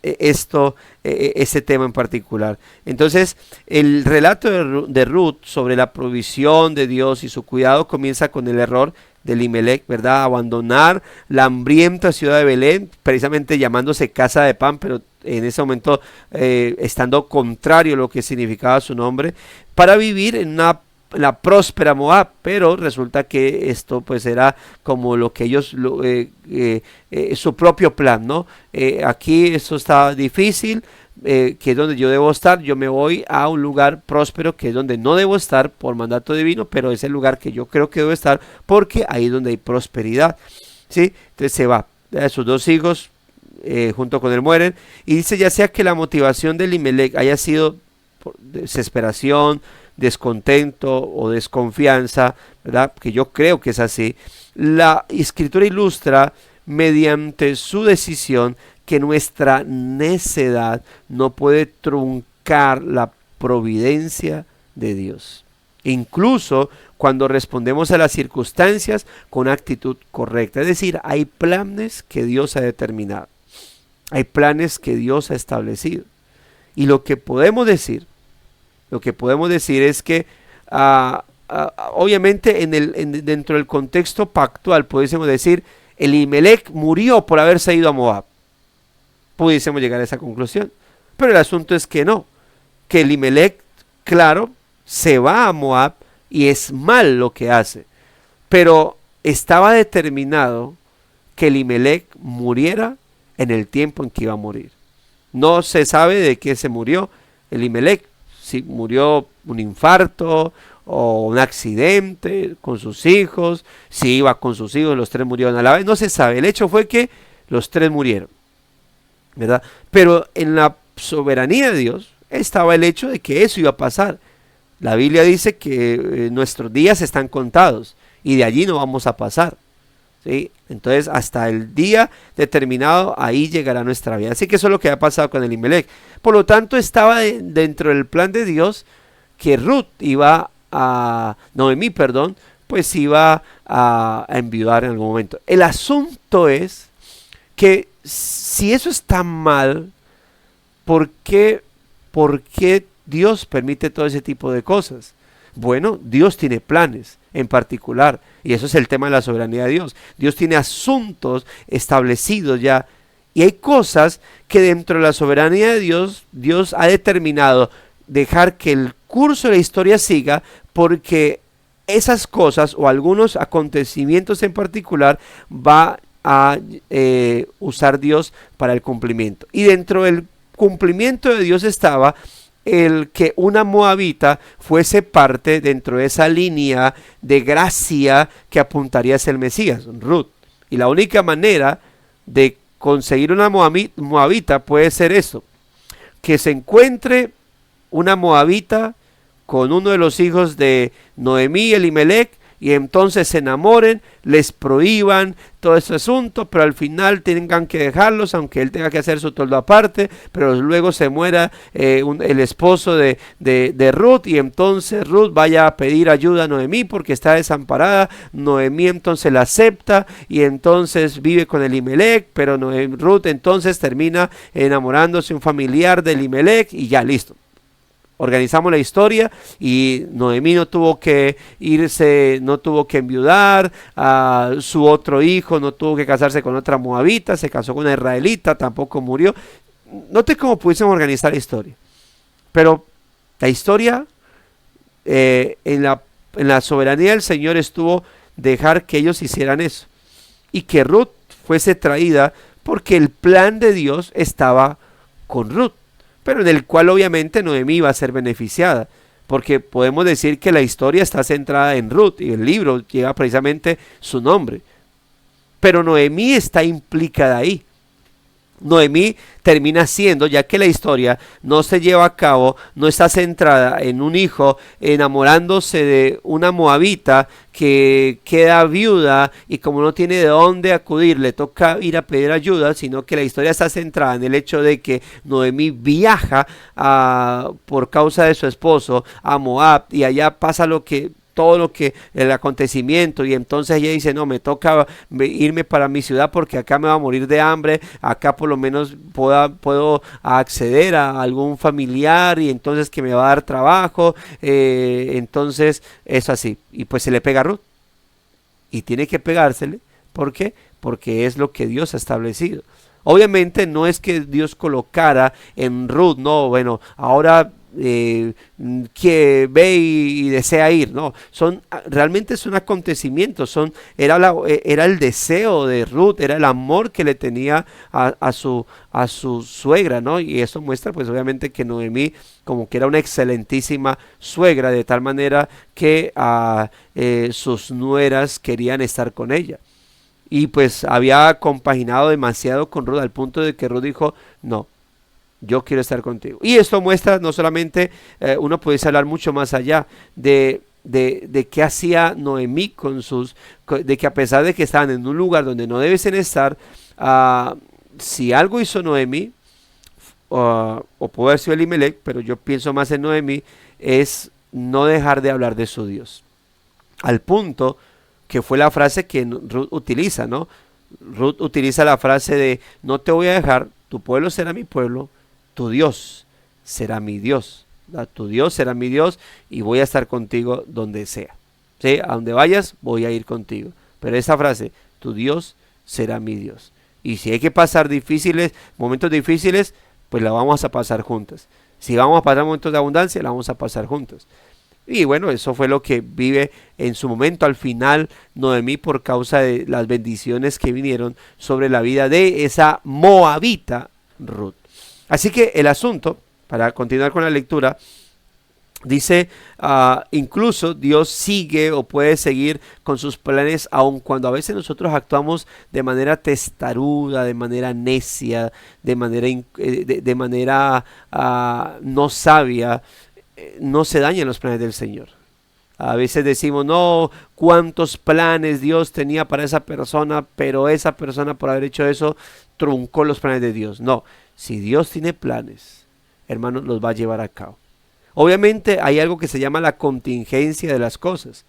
Speaker 3: ese tema en particular. Entonces, el relato de Ruth sobre la provisión de Dios y su cuidado comienza con el error de Elimelech, ¿verdad? Abandonar la hambrienta ciudad de Belén, precisamente llamándose casa de pan, pero en ese momento estando contrario a lo que significaba su nombre, para vivir en la próspera Moab, pero resulta que esto pues era como lo que ellos, su propio plan, ¿no? Aquí esto está difícil, que es donde yo debo estar, yo me voy a un lugar próspero que es donde no debo estar por mandato divino, pero es el lugar que yo creo que debo estar porque ahí es donde hay prosperidad, ¿sí? Entonces se va, sus dos hijos junto con él mueren, y dice, ya sea que la motivación de Elimelech haya sido por desesperación, descontento o desconfianza, ¿verdad? Que yo creo que es así. La escritura ilustra mediante su decisión que nuestra necedad no puede truncar la providencia de Dios. Incluso cuando respondemos a las circunstancias con actitud correcta. Es decir, hay planes que Dios ha determinado. Hay planes que Dios ha establecido. Y lo que podemos decir es que obviamente dentro del contexto pactual pudiésemos decir, Elimelech murió por haberse ido a Moab. Pudiésemos llegar a esa conclusión. Pero el asunto es que no, que Elimelech, claro, se va a Moab y es mal lo que hace. Pero estaba determinado que Elimelech muriera en el tiempo en que iba a morir. No se sabe de qué se murió Elimelech. Si murió un infarto o un accidente con sus hijos, si iba con sus hijos, los tres murieron a la vez, no se sabe. El hecho fue que los tres murieron, ¿verdad? Pero en la soberanía de Dios estaba el hecho de que eso iba a pasar. La Biblia dice que nuestros días están contados y de allí no vamos a pasar, ¿sí? Entonces hasta el día determinado ahí llegará nuestra vida. Así que eso es lo que ha pasado con Elimelech. Por lo tanto estaba dentro del plan de Dios que Ruth Noemí, pues iba a enviudar en algún momento. El asunto es que si eso está mal, ¿por qué Dios permite todo ese tipo de cosas? Bueno, Dios tiene planes en particular, y eso es el tema de la soberanía de Dios. Dios tiene asuntos establecidos ya, y hay cosas que dentro de la soberanía de Dios, Dios ha determinado dejar que el curso de la historia siga, porque esas cosas o algunos acontecimientos en particular va a usar Dios para el cumplimiento. Y dentro del cumplimiento de Dios estaba el que una moabita fuese parte dentro de esa línea de gracia que apuntaría hacia el Mesías, Ruth. Y la única manera de conseguir una moabita puede ser esto, que se encuentre una moabita con uno de los hijos de Noemí, Elimelech, y entonces se enamoren, les prohíban todo ese asunto, pero al final tengan que dejarlos, aunque él tenga que hacer su toldo aparte, pero luego se muera el esposo de Ruth, y entonces Ruth vaya a pedir ayuda a Noemí porque está desamparada. Noemí entonces la acepta y entonces vive con Elimelech, pero Ruth entonces termina enamorándose un familiar de Elimelech y ya listo. Organizamos la historia y Noemí no tuvo que irse, no tuvo que enviudar, su otro hijo no tuvo que casarse con otra moabita, se casó con una israelita, tampoco murió. Note cómo pudiésemos organizar la historia. Pero la historia en la soberanía del Señor estuvo dejar que ellos hicieran eso y que Ruth fuese traída porque el plan de Dios estaba con Ruth, pero en el cual obviamente Noemí iba a ser beneficiada, porque podemos decir que la historia está centrada en Ruth y el libro lleva precisamente su nombre, pero Noemí está implicada ahí. Noemí termina siendo, ya que la historia no se lleva a cabo, no está centrada en un hijo enamorándose de una moabita que queda viuda y como no tiene de dónde acudir, le toca ir a pedir ayuda, sino que la historia está centrada en el hecho de que Noemí viaja por causa de su esposo a Moab y allá pasa todo lo que el acontecimiento y entonces ella dice, no, me toca irme para mi ciudad porque acá me va a morir de hambre, acá por lo menos puedo acceder a algún familiar y entonces que me va a dar trabajo, entonces es así, y pues se le pega a Ruth y tiene que pegársele. ¿Por qué? Porque es lo que Dios ha establecido. Obviamente no es que Dios colocara en Ruth, no, bueno, ahora que ve y desea ir, no, realmente son acontecimientos, era el deseo de Ruth, era el amor que le tenía a su suegra, ¿no? Y eso muestra pues obviamente que Noemí como que era una excelentísima suegra, de tal manera que sus nueras querían estar con ella. Y pues había compaginado demasiado con Ruth al punto de que Ruth dijo, no, yo quiero estar contigo. Y esto muestra no solamente, uno puede hablar mucho más allá de qué hacía Noemí de que a pesar de que estaban en un lugar donde no deben estar, si algo hizo Noemí, o puede haber sido Elimelech, pero yo pienso más en Noemí, es no dejar de hablar de su Dios. Al punto que fue la frase que Ruth utiliza, ¿no? Ruth utiliza la frase de, no te voy a dejar, tu pueblo será mi pueblo, tu Dios será mi Dios, tu Dios será mi Dios y voy a estar contigo donde sea, ¿sí? A donde vayas voy a ir contigo. Pero esa frase, tu Dios será mi Dios. Y si hay que pasar momentos difíciles, pues la vamos a pasar juntas. Si vamos a pasar momentos de abundancia, la vamos a pasar juntos. Y bueno, eso fue lo que vive en su momento al final Noemí por causa de las bendiciones que vinieron sobre la vida de esa moabita Ruth. Así que el asunto, para continuar con la lectura, dice, incluso Dios sigue o puede seguir con sus planes aun cuando a veces nosotros actuamos de manera testaruda, de manera necia, de manera no sabia. No se dañan los planes del Señor. A veces decimos, no, cuántos planes Dios tenía para esa persona, pero esa persona por haber hecho eso truncó los planes de Dios. No, si Dios tiene planes, hermanos, los va a llevar a cabo. Obviamente hay algo que se llama la contingencia de las cosas.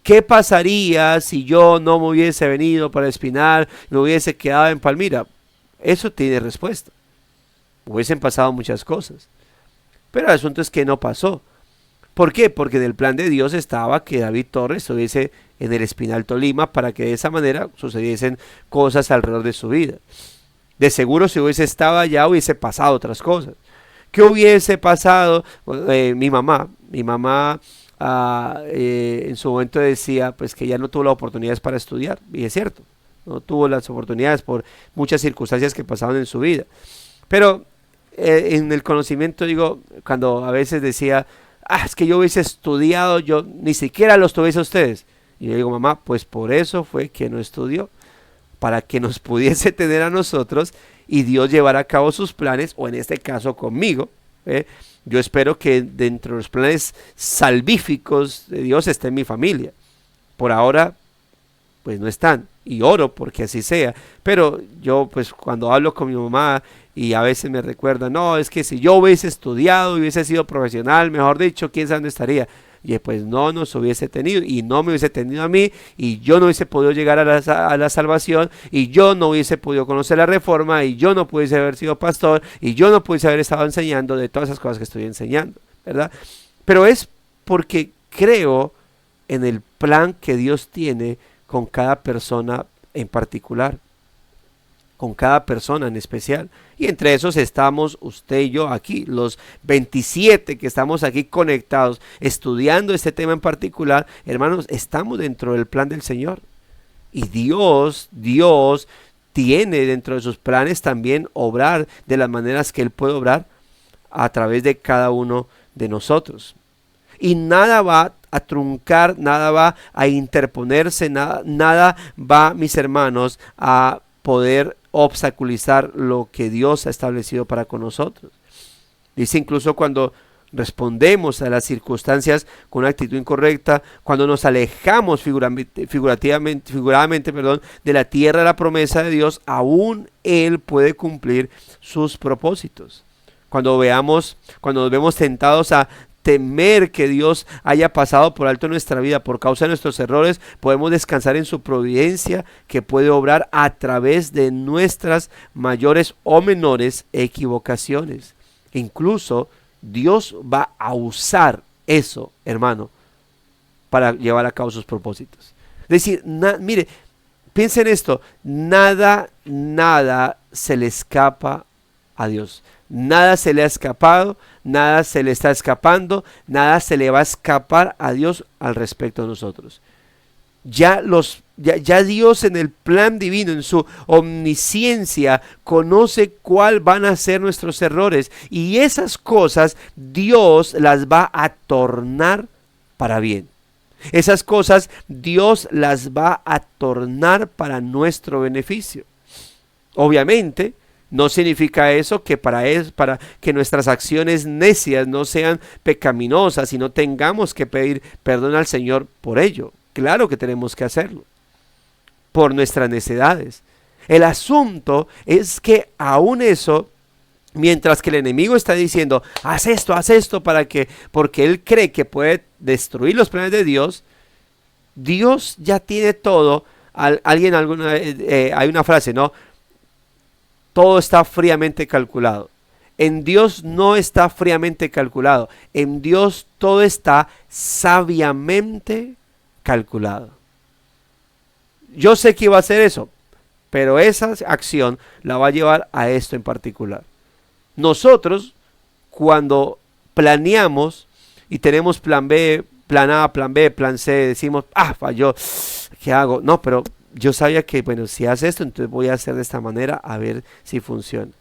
Speaker 3: ¿Qué pasaría si yo no me hubiese venido para Espinar, me hubiese quedado en Palmira? Eso tiene respuesta. Hubiesen pasado muchas cosas. Pero el asunto es que no pasó. ¿Por qué? Porque en el plan de Dios estaba que David Torres estuviese en el Espinal Tolima para que de esa manera sucediesen cosas alrededor de su vida. De seguro si hubiese estado allá hubiese pasado otras cosas. ¿Qué hubiese pasado? Mi mamá en su momento decía pues que ya no tuvo las oportunidades para estudiar, y es cierto, no tuvo las oportunidades por muchas circunstancias que pasaban en su vida. Pero en el conocimiento, digo, cuando a veces decía, es que yo hubiese estudiado, yo ni siquiera los tuviese a ustedes. Y yo digo, mamá, pues por eso fue que no estudió, para que nos pudiese tener a nosotros y Dios llevar a cabo sus planes, o en este caso conmigo. Yo espero que dentro de los planes salvíficos de Dios esté mi familia. Por ahora, pues no están, y oro porque así sea. Pero yo pues cuando hablo con mi mamá y a veces me recuerda, no, es que si yo hubiese estudiado, hubiese sido profesional, mejor dicho, quién sabe dónde estaría. Y pues no nos hubiese tenido, y no me hubiese tenido a mí, y yo no hubiese podido llegar a la salvación, y yo no hubiese podido conocer la reforma, y yo no pudiese haber sido pastor, y yo no pudiese haber estado enseñando de todas esas cosas que estoy enseñando, ¿verdad? Pero es porque creo en el plan que Dios tiene con cada persona en particular, con cada persona en especial, y entre esos estamos usted y yo aquí, los 27 que estamos aquí conectados, estudiando este tema en particular. Hermanos, estamos dentro del plan del Señor, y Dios tiene dentro de sus planes también obrar de las maneras que Él puede obrar a través de cada uno de nosotros, y nada va a truncar, nada va a interponerse, nada va, mis hermanos, a poder obstaculizar lo que Dios ha establecido para con nosotros. Dice incluso cuando respondemos a las circunstancias con una actitud incorrecta, cuando nos alejamos figuradamente, de la tierra de la promesa de Dios, aún Él puede cumplir sus propósitos. Cuando nos vemos tentados a temer que Dios haya pasado por alto en nuestra vida por causa de nuestros errores, podemos descansar en su providencia, que puede obrar a través de nuestras mayores o menores equivocaciones. Incluso Dios va a usar eso, hermano, para llevar a cabo sus propósitos. Es decir, mire, piensen esto, nada se le escapa a Dios. Nada se le ha escapado, nada se le está escapando, nada se le va a escapar a Dios al respecto de nosotros. Ya Dios en el plan divino, en su omnisciencia, conoce cuál van a ser nuestros errores, y esas cosas Dios las va a tornar para bien. Esas cosas Dios las va a tornar para nuestro beneficio. Obviamente, no significa eso que para que nuestras acciones necias no sean pecaminosas y no tengamos que pedir perdón al Señor por ello. Claro que tenemos que hacerlo, por nuestras necedades. El asunto es que aún eso, mientras que el enemigo está diciendo, haz esto porque él cree que puede destruir los planes de Dios, Dios ya tiene todo. Hay una frase, ¿no? Todo está fríamente calculado. En Dios no está fríamente calculado. En Dios todo está sabiamente calculado. Yo sé que iba a hacer eso, pero esa acción la va a llevar a esto en particular. Nosotros, cuando planeamos y tenemos plan B, plan A, plan B, plan C, decimos, falló, ¿qué hago? No, pero yo sabía que, bueno, si hace esto, entonces voy a hacer de esta manera a ver si funciona.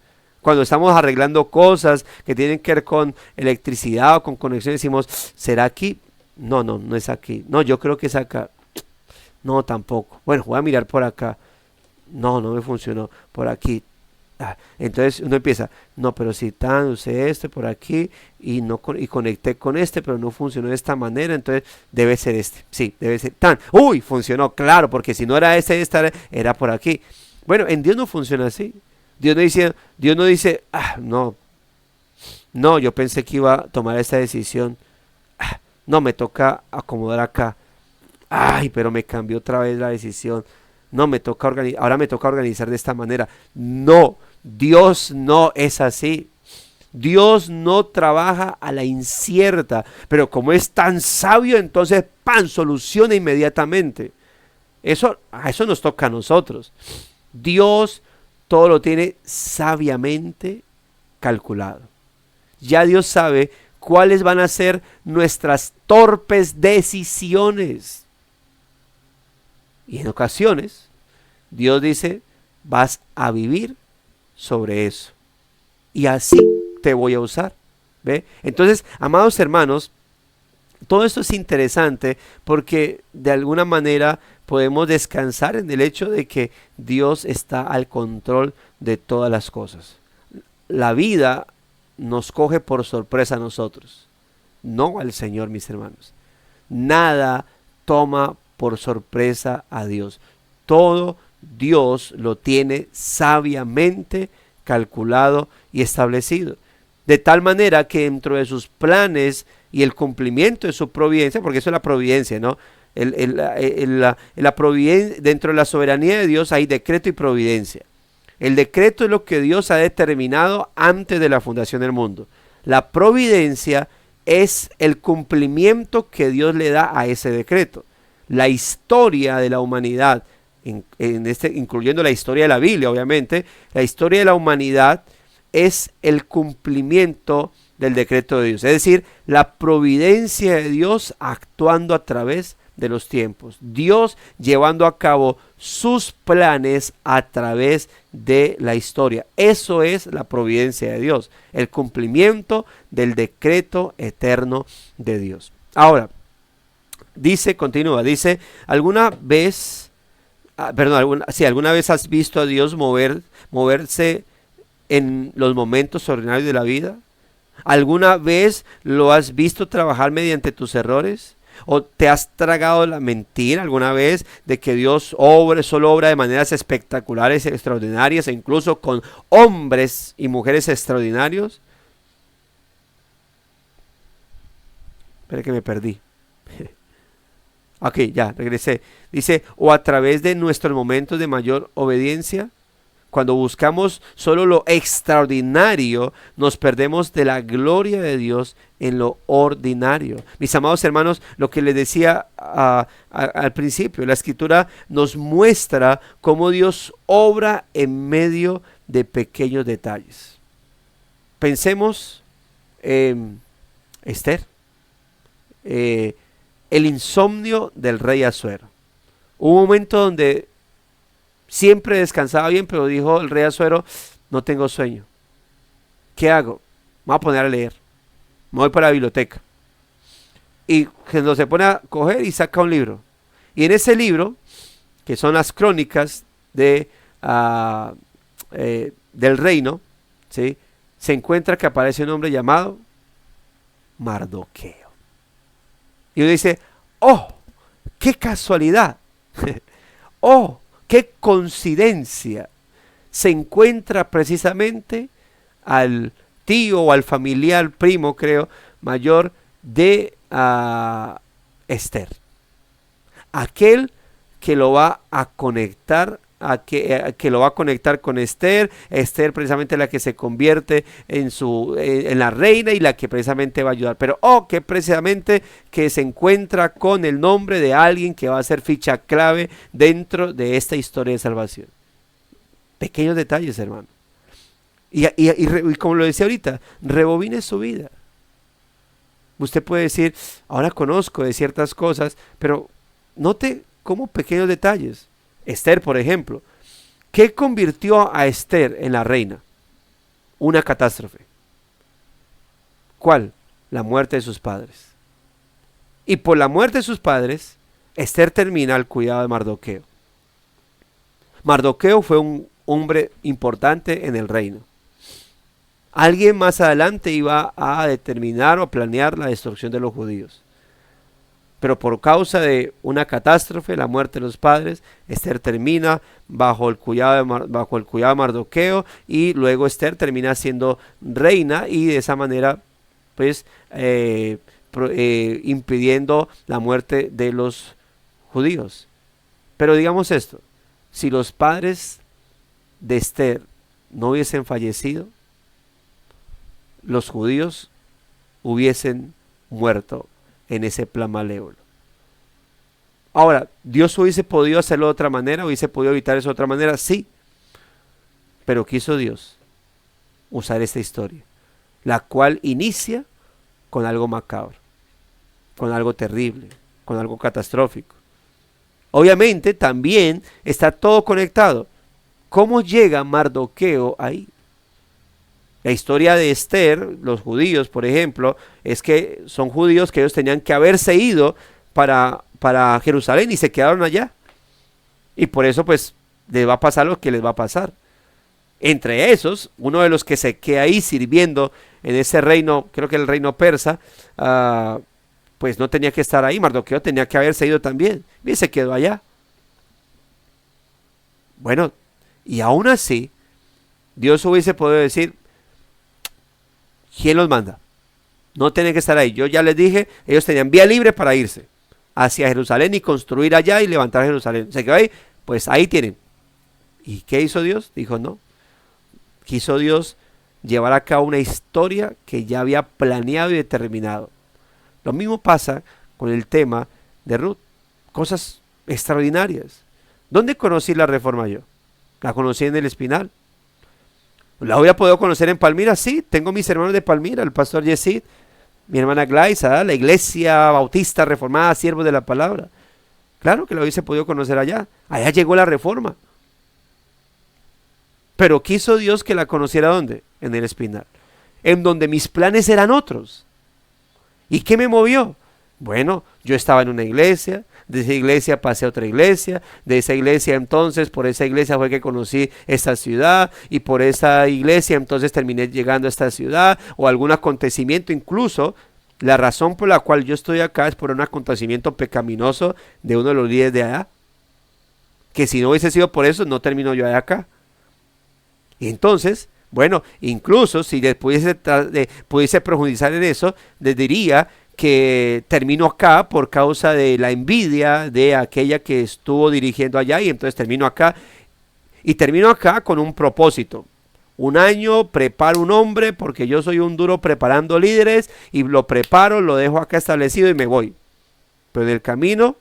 Speaker 3: Cuando estamos arreglando cosas que tienen que ver con electricidad o con conexión, decimos, ¿será aquí? No es aquí. No, yo creo que es acá. No, tampoco. Bueno, voy a mirar por acá. No me funcionó. Por aquí. Entonces uno empieza, no, pero si usé este por aquí y conecté con este, pero no funcionó de esta manera, entonces debe ser este. Sí, debe ser funcionó, claro, porque si no era esta era por aquí. Bueno, en Dios no funciona así. Dios no dice, no, yo pensé que iba a tomar esta decisión. No, me toca acomodar acá. Pero me cambió otra vez la decisión. No, ahora me toca organizar de esta manera. No, Dios no es así. Dios no trabaja a la incierta, pero como es tan sabio, entonces soluciona inmediatamente. A eso nos toca a nosotros. Dios todo lo tiene sabiamente calculado. Ya Dios sabe cuáles van a ser nuestras torpes decisiones. Y en ocasiones, Dios dice, vas a vivir sobre eso. Y así te voy a usar. ¿Ve? Entonces, amados hermanos, todo esto es interesante porque de alguna manera podemos descansar en el hecho de que Dios está al control de todas las cosas. La vida nos coge por sorpresa a nosotros, no al Señor, mis hermanos. Nada toma por sorpresa a Dios. Todo Dios lo tiene sabiamente calculado y establecido. De tal manera que dentro de sus planes y el cumplimiento de su providencia, porque eso es la providencia, ¿no? La providencia, dentro de la soberanía de Dios hay decreto y providencia. El decreto es lo que Dios ha determinado antes de la fundación del mundo. La providencia es el cumplimiento que Dios le da a ese decreto. La historia de la humanidad, incluyendo la historia de la Biblia, obviamente, la historia de la humanidad es el cumplimiento del decreto de Dios. Es decir, la providencia de Dios actuando a través de los tiempos. Dios llevando a cabo sus planes a través de la historia. Eso es la providencia de Dios, el cumplimiento del decreto eterno de Dios. Ahora, continúa, dice, ¿alguna vez has visto a Dios moverse en los momentos ordinarios de la vida? ¿Alguna vez lo has visto trabajar mediante tus errores? ¿O te has tragado la mentira alguna vez de que Dios solo obra de maneras espectaculares, extraordinarias, e incluso con hombres y mujeres extraordinarios? Espera que me perdí. Ok, ya, regresé. Dice, o a través de nuestros momentos de mayor obediencia. Cuando buscamos solo lo extraordinario, nos perdemos de la gloria de Dios en lo ordinario. Mis amados hermanos, lo que les decía al principio, la Escritura nos muestra cómo Dios obra en medio de pequeños detalles. Pensemos en Esther, el insomnio del rey Asuero. Hubo un momento donde siempre descansaba bien, pero dijo el rey Asuero, no tengo sueño. ¿Qué hago? Me voy a poner a leer. Me voy para la biblioteca. Y cuando se pone a coger y saca un libro. Y en ese libro, que son las crónicas del reino, ¿sí?, se encuentra que aparece un hombre llamado Mardoqueo. Y uno dice, ¡oh! ¡Qué casualidad! ¡Oh! ¡Qué coincidencia! Se encuentra precisamente al tío o al familiar, primo creo, mayor de Esther. Aquel que lo va a conectar, que lo va a conectar con Esther. Esther precisamente la que se convierte en la reina y la que precisamente va a ayudar. Pero que precisamente que se encuentra con el nombre de alguien que va a ser ficha clave dentro de esta historia de salvación. Pequeños detalles, hermano. Y como lo decía ahorita, rebobine su vida. Usted puede decir, ahora conozco de ciertas cosas, pero note cómo pequeños detalles. Esther, por ejemplo, ¿qué convirtió a Esther en la reina? Una catástrofe. ¿Cuál? La muerte de sus padres. Y por la muerte de sus padres, Esther termina al cuidado de Mardoqueo. Mardoqueo fue un hombre importante en el reino. Alguien más adelante iba a determinar o planear la destrucción de los judíos. Pero por causa de una catástrofe, la muerte de los padres, Esther termina bajo el cuidado de Mardoqueo, y luego Esther termina siendo reina y de esa manera pues impidiendo la muerte de los judíos. Pero digamos esto, si los padres de Esther no hubiesen fallecido, los judíos hubiesen muerto en ese plan malévolo. Ahora, ¿Dios hubiese podido hacerlo de otra manera? ¿Hubiese podido evitar eso de otra manera? Sí. Pero quiso Dios usar esta historia, la cual inicia con algo macabro, con algo terrible, con algo catastrófico. Obviamente también está todo conectado. ¿Cómo llega Mardoqueo ahí? La historia de Esther, los judíos, por ejemplo, es que son judíos que ellos tenían que haberse ido para Jerusalén y se quedaron allá. Y por eso pues les va a pasar lo que les va a pasar. Entre esos, uno de los que se queda ahí sirviendo en ese reino, creo que el reino persa, pues no tenía que estar ahí. Mardoqueo tenía que haberse ido también y se quedó allá. Bueno, y aún así, Dios hubiese podido decir, ¿quién los manda? No tienen que estar ahí. Yo ya les dije, ellos tenían vía libre para irse hacia Jerusalén y construir allá y levantar Jerusalén. ¿Se quedó ahí? Pues ahí tienen. ¿Y qué hizo Dios? Dijo no. Quiso Dios llevar a cabo una historia que ya había planeado y determinado. Lo mismo pasa con el tema de Ruth. Cosas extraordinarias. ¿Dónde conocí la reforma yo? La conocí en el Espinal. ¿La hubiera podido conocer en Palmira? Sí, tengo mis hermanos de Palmira, el pastor Yesid, mi hermana Glaisa, la iglesia bautista reformada, siervos de la palabra. Claro que la hubiese podido conocer allá. Allá llegó la reforma. Pero quiso Dios que la conociera ¿dónde? En el Espinal. En donde mis planes eran otros. ¿Y qué me movió? Bueno, yo estaba en una iglesia, de esa iglesia pasé a otra iglesia, de esa iglesia entonces, por esa iglesia fue que conocí esta ciudad, y por esa iglesia entonces terminé llegando a esta ciudad, o algún acontecimiento, incluso la razón por la cual yo estoy acá es por un acontecimiento pecaminoso de uno de los líderes de allá, que si no hubiese sido por eso, no termino yo de acá. Y entonces, bueno, incluso si les pudiese profundizar en eso, les diría que termino acá por causa de la envidia de aquella que estuvo dirigiendo allá, y entonces termino acá, y termino acá con un propósito. Un año preparo un hombre porque yo soy un duro preparando líderes, y lo preparo, lo dejo acá establecido y me voy. Pero en el camino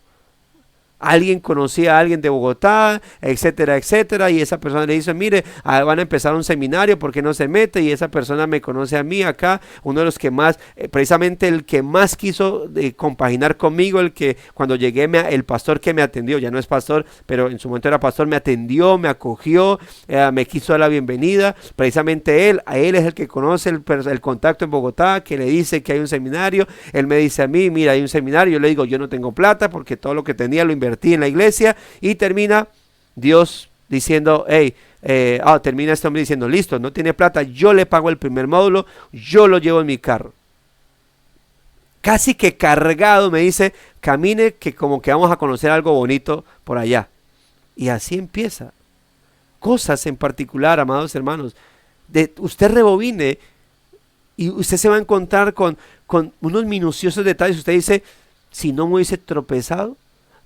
Speaker 3: alguien conocía a alguien de Bogotá, etcétera, etcétera, y esa persona le dice, mire, van a empezar un seminario, ¿por qué no se mete? Y esa persona me conoce a mí acá, uno de los que más, precisamente el que más quiso compaginar conmigo, el que cuando llegué, el pastor que me atendió, ya no es pastor, pero en su momento era pastor, me atendió, me acogió, me quiso dar la bienvenida, precisamente a él es el que conoce el contacto en Bogotá, que le dice que hay un seminario, él me dice a mí, mira, hay un seminario, yo le digo, yo no tengo plata, porque todo lo que tenía lo invertí en la iglesia, y termina Dios diciendo, termina este hombre diciendo, listo, no tiene plata, yo le pago el primer módulo, yo lo llevo en mi carro. Casi que cargado me dice, camine que como que vamos a conocer algo bonito por allá. Y así empieza. Cosas en particular, amados hermanos, usted rebobine y usted se va a encontrar con unos minuciosos detalles. Usted dice, si no me hubiese tropezado,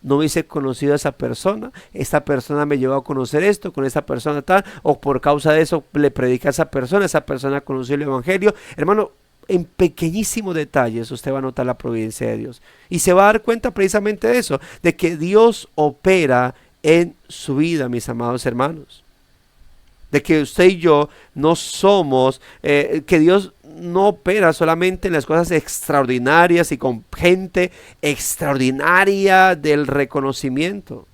Speaker 3: no hubiese conocido a esa persona, esta persona me llevó a conocer esto, con esa persona tal, o por causa de eso le predica a esa persona conoció el evangelio. Hermano, en pequeñísimos detalles usted va a notar la providencia de Dios, y se va a dar cuenta precisamente de eso, de que Dios opera en su vida, mis amados hermanos, de que usted y yo no somos, que Dios no opera solamente en las cosas extraordinarias y con gente extraordinaria del reconocimiento,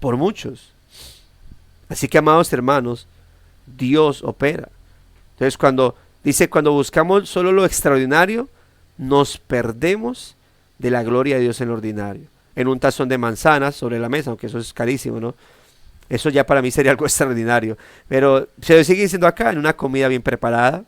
Speaker 3: por muchos. Así que, amados hermanos, Dios opera. Entonces cuando buscamos solo lo extraordinario, nos perdemos de la gloria de Dios en lo ordinario. En un tazón de manzanas sobre la mesa, aunque eso es carísimo, ¿no? Eso ya para mí sería algo extraordinario. Pero se sigue diciendo acá, en una comida bien preparada,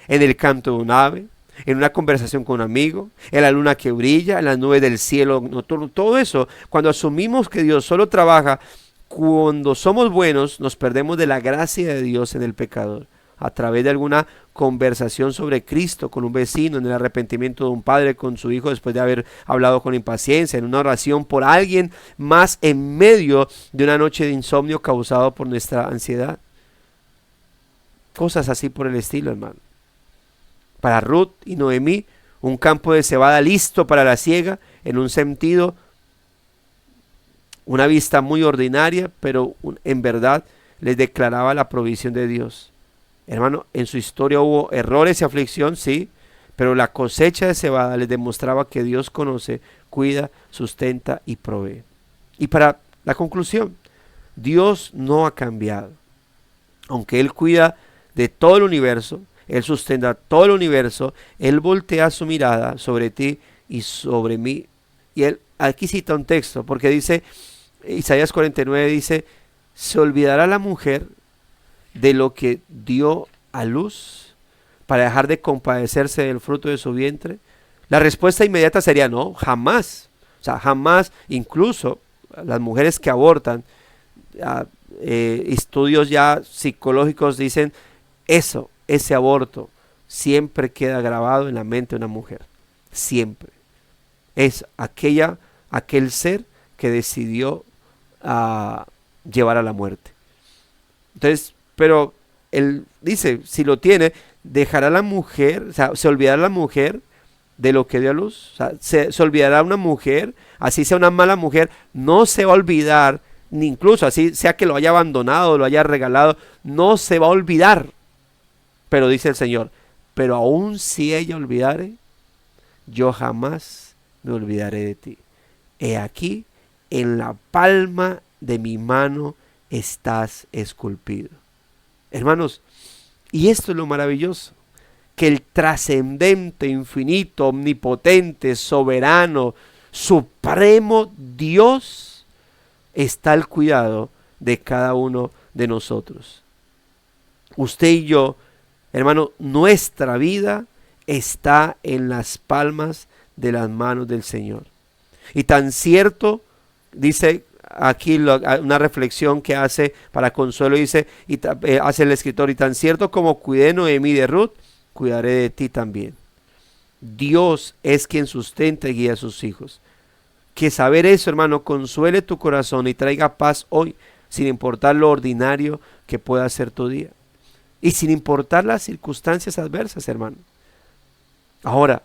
Speaker 3: en el canto de un ave, en una conversación con un amigo, en la luna que brilla, en las nubes del cielo nocturno, todo eso. Cuando asumimos que Dios solo trabaja cuando somos buenos, nos perdemos de la gracia de Dios en el pecador, a través de alguna conversación sobre Cristo con un vecino, en el arrepentimiento de un padre con su hijo después de haber hablado con impaciencia, en una oración por alguien más en medio de una noche de insomnio causado por nuestra ansiedad. Cosas así por el estilo, hermano. Para Ruth y Noemí, un campo de cebada listo para la siega, en un sentido, una vista muy ordinaria, pero en verdad les declaraba la provisión de Dios. Hermano, en su historia hubo errores y aflicción, sí, pero la cosecha de cebada les demostraba que Dios conoce, cuida, sustenta y provee. Y para la conclusión, Dios no ha cambiado. Aunque Él cuida de todo el universo, Él sustenta todo el universo, Él voltea su mirada sobre ti y sobre mí. Y Él aquí cita un texto, porque dice, Isaías 49 dice, ¿se olvidará la mujer de lo que dio a luz para dejar de compadecerse del fruto de su vientre? La respuesta inmediata sería no, jamás. O sea, jamás, incluso las mujeres que abortan, estudios ya psicológicos dicen eso, ese aborto siempre queda grabado en la mente de una mujer, siempre. Es aquel ser que decidió llevar a la muerte. Entonces, pero él dice, si lo tiene, dejará la mujer, o sea, se olvidará la mujer de lo que dio a luz, o sea, se olvidará una mujer, así sea una mala mujer, no se va a olvidar, ni incluso así sea que lo haya abandonado, lo haya regalado, no se va a olvidar. Pero dice el Señor, pero aun si ella olvidare, yo jamás me olvidaré de ti. He aquí, en la palma de mi mano estás esculpido. Hermanos, y esto es lo maravilloso, que el trascendente, infinito, omnipotente, soberano, supremo Dios está al cuidado de cada uno de nosotros. Usted y yo, hermano, nuestra vida está en las palmas de las manos del Señor. Y tan cierto, dice aquí una reflexión que hace para consuelo, dice, hace el escritor, y tan cierto como cuidé de Noemí y de Ruth, cuidaré de ti también. Dios es quien sustenta y guía a sus hijos. Que saber eso, hermano, consuele tu corazón y traiga paz hoy, sin importar lo ordinario que pueda ser tu día. Y sin importar las circunstancias adversas, hermano. Ahora,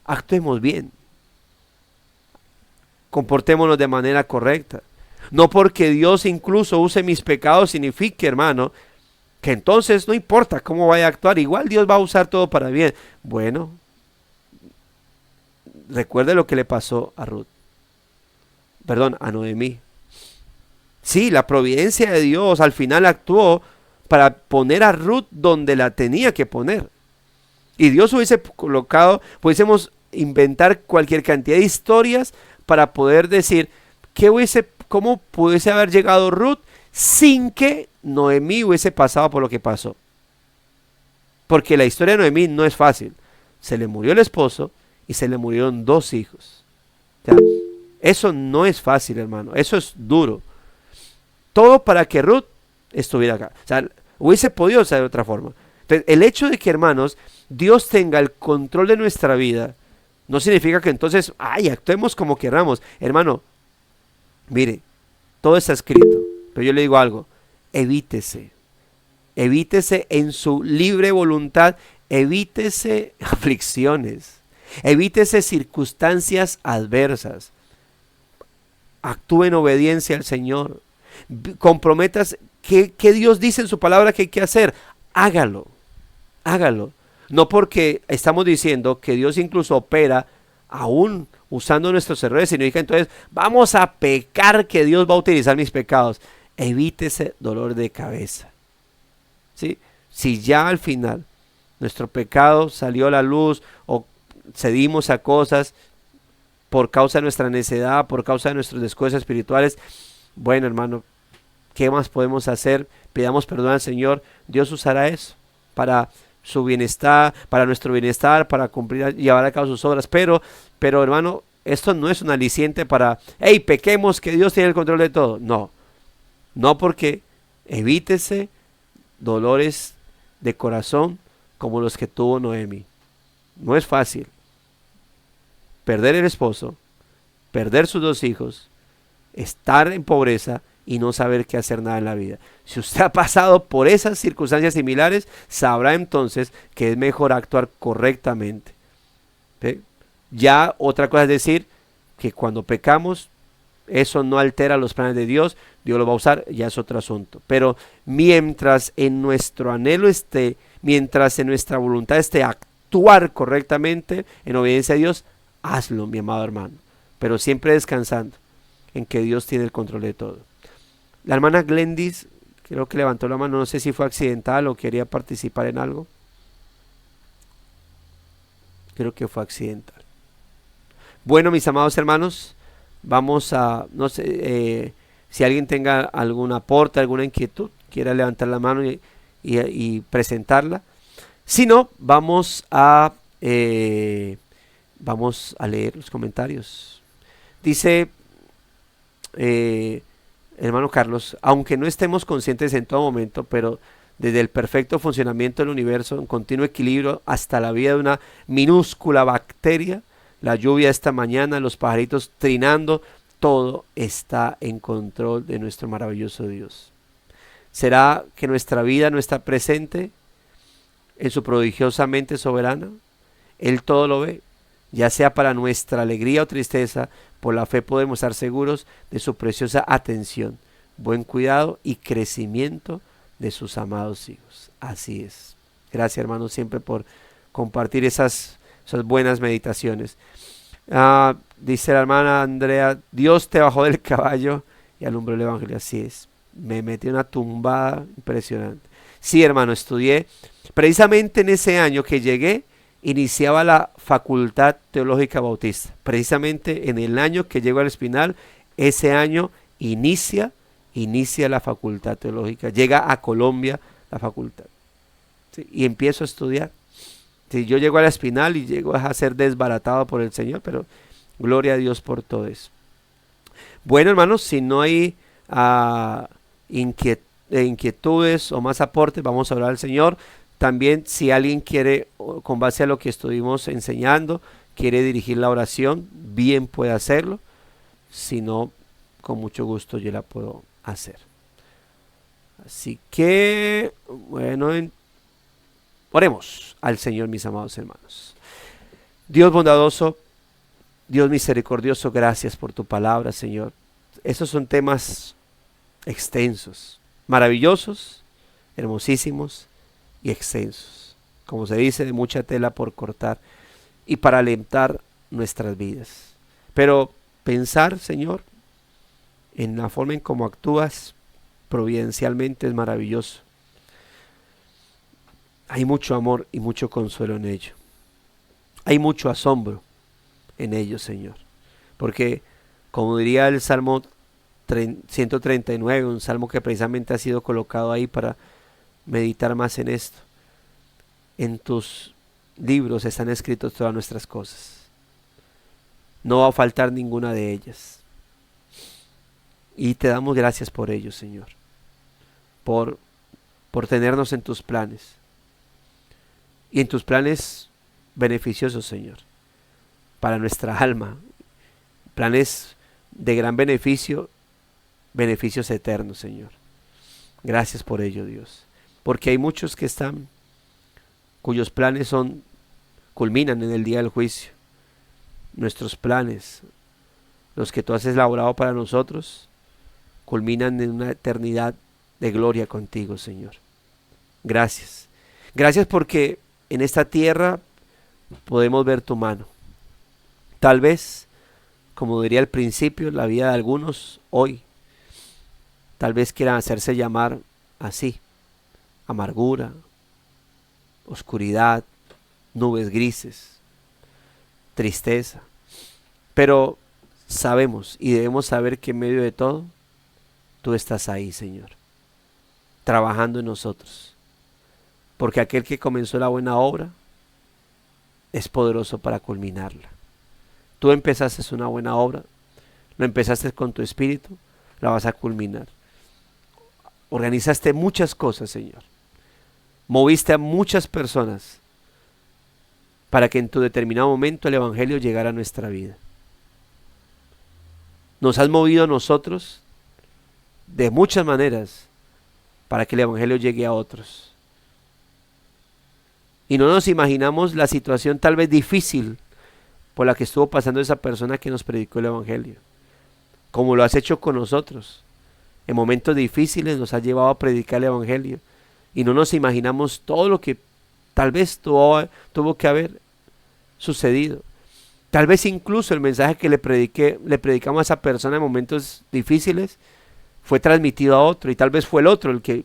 Speaker 3: actuemos bien. Comportémonos de manera correcta. No porque Dios incluso use mis pecados signifique, hermano, que entonces no importa cómo vaya a actuar, igual Dios va a usar todo para bien. Bueno, recuerde lo que le pasó a Noemí. Sí, la providencia de Dios al final actuó para poner a Ruth donde la tenía que poner. Y Dios hubiese colocado, pudiésemos inventar cualquier cantidad de historias para poder decir cómo pudiese haber llegado Ruth sin que Noemí hubiese pasado por lo que pasó. Porque la historia de Noemí no es fácil. Se le murió el esposo y se le murieron 2 hijos. O sea, eso no es fácil, hermano. Eso es duro. Todo para que Ruth estuviera acá. O sea, hubiese podido ser de otra forma. Entonces, el hecho de que, hermanos, Dios tenga el control de nuestra vida, no significa que entonces, actuemos como queramos. Hermano, mire, todo está escrito. Pero yo le digo algo, evítese en su libre voluntad, evítese aflicciones, evítese circunstancias adversas, actúe en obediencia al Señor, comprometas que Dios dice en su palabra que hay que hacer, hágalo, no porque estamos diciendo que Dios incluso opera aún usando nuestros errores, significa entonces vamos a pecar que Dios va a utilizar mis pecados. Evítese dolor de cabeza. ¿Sí? Si ya al final nuestro pecado salió a la luz o cedimos a cosas por causa de nuestra necedad, por causa de nuestros descuidos espirituales, bueno, hermano, ¿qué más podemos hacer? Pidamos perdón al Señor. Dios usará eso para su bienestar, para nuestro bienestar, para cumplir, llevar a cabo sus obras, pero hermano, esto no es un aliciente para, pequemos que Dios tiene el control de todo. No, porque evítese dolores de corazón como los que tuvo Noemí. No es fácil perder el esposo, perder sus 2 hijos, estar en pobreza y no saber qué hacer nada en la vida. Si usted ha pasado por esas circunstancias similares, sabrá entonces que es mejor actuar correctamente. ¿Sí? Ya otra cosa es decir que cuando pecamos, eso no altera los planes de Dios, Dios lo va a usar, ya es otro asunto. Pero mientras en nuestro anhelo esté, mientras en nuestra voluntad esté actuar correctamente en obediencia a Dios, hazlo, mi amado hermano, pero siempre descansando en que Dios tiene el control de todo. La hermana Glendis, creo que levantó la mano, no sé si fue accidental o quería participar en algo. Creo que fue accidental. Bueno, mis amados hermanos, vamos a, no sé, si alguien tenga algún aporte, alguna inquietud, quiera levantar la mano y presentarla. Si no, vamos a leer los comentarios. Dice hermano Carlos, aunque no estemos conscientes en todo momento, pero desde el perfecto funcionamiento del universo, en continuo equilibrio, hasta la vida de una minúscula bacteria, la lluvia esta mañana, los pajaritos trinando, todo está en control de nuestro maravilloso Dios. ¿Será que nuestra vida no está presente en su prodigiosa mente soberana? Él todo lo ve, ya sea para nuestra alegría o tristeza. Por la fe podemos estar seguros de su preciosa atención, buen cuidado y crecimiento de sus amados hijos. Así es. Gracias, hermanos, siempre por compartir esas buenas meditaciones. Dice la hermana Andrea, Dios te bajó del caballo y alumbró el evangelio. Así es. Me metí una tumbada impresionante. Sí, hermano, estudié. Precisamente en ese año que llegué, iniciaba la Facultad Teológica Bautista. Precisamente en el año que llego al Espinal, ese año inicia la Facultad Teológica. Llega a Colombia la facultad. ¿Sí? Y empiezo a estudiar. Sí, yo llego al Espinal y llego a ser desbaratado por el Señor, pero gloria a Dios por todo eso. Bueno, hermanos, si no hay inquietudes o más aportes, vamos a hablar al Señor. También, si alguien quiere, con base a lo que estuvimos enseñando, quiere dirigir la oración, bien puede hacerlo. Si no, con mucho gusto yo la puedo hacer. Así que, bueno, oremos al Señor, mis amados hermanos. Dios bondadoso, Dios misericordioso, gracias por tu palabra, Señor. Esos son temas extensos, maravillosos, hermosísimos y extensos, como se dice, de mucha tela por cortar y para alentar nuestras vidas. Pero pensar, Señor, en la forma en cómo actúas providencialmente es maravilloso. Hay mucho amor y mucho consuelo en ello. Hay mucho asombro en ello, Señor. Porque, como diría el Salmo 139, un salmo que precisamente ha sido colocado ahí para meditar más en esto. En tus libros están escritas todas nuestras cosas. No va a faltar ninguna de ellas. Y te damos gracias por ello, Señor. Por tenernos en tus planes. Y en tus planes beneficiosos, Señor. Para nuestra alma. Planes de gran beneficio. Beneficios eternos, Señor. Gracias por ello, Dios. Porque hay muchos que están, cuyos planes culminan en el día del juicio. Nuestros planes, los que tú has elaborado para nosotros, culminan en una eternidad de gloria contigo, Señor. Gracias. Gracias porque en esta tierra podemos ver tu mano. Tal vez, como diría al principio, la vida de algunos hoy, tal vez quieran hacerse llamar así. Amargura, oscuridad, nubes grises, tristeza. Pero sabemos y debemos saber que en medio de todo, tú estás ahí, Señor, trabajando en nosotros. Porque aquel que comenzó la buena obra es poderoso para culminarla. Tú empezaste una buena obra, lo empezaste con tu espíritu, la vas a culminar. Organizaste muchas cosas, Señor. Moviste a muchas personas para que en tu determinado momento el Evangelio llegara a nuestra vida. Nos has movido a nosotros de muchas maneras para que el Evangelio llegue a otros. Y no nos imaginamos la situación tal vez difícil por la que estuvo pasando esa persona que nos predicó el Evangelio, como lo has hecho con nosotros. En momentos difíciles nos has llevado a predicar el Evangelio y no nos imaginamos todo lo que tal vez tuvo que haber sucedido. Tal vez incluso el mensaje que le predicamos a esa persona en momentos difíciles fue transmitido a otro, y tal vez fue el otro el que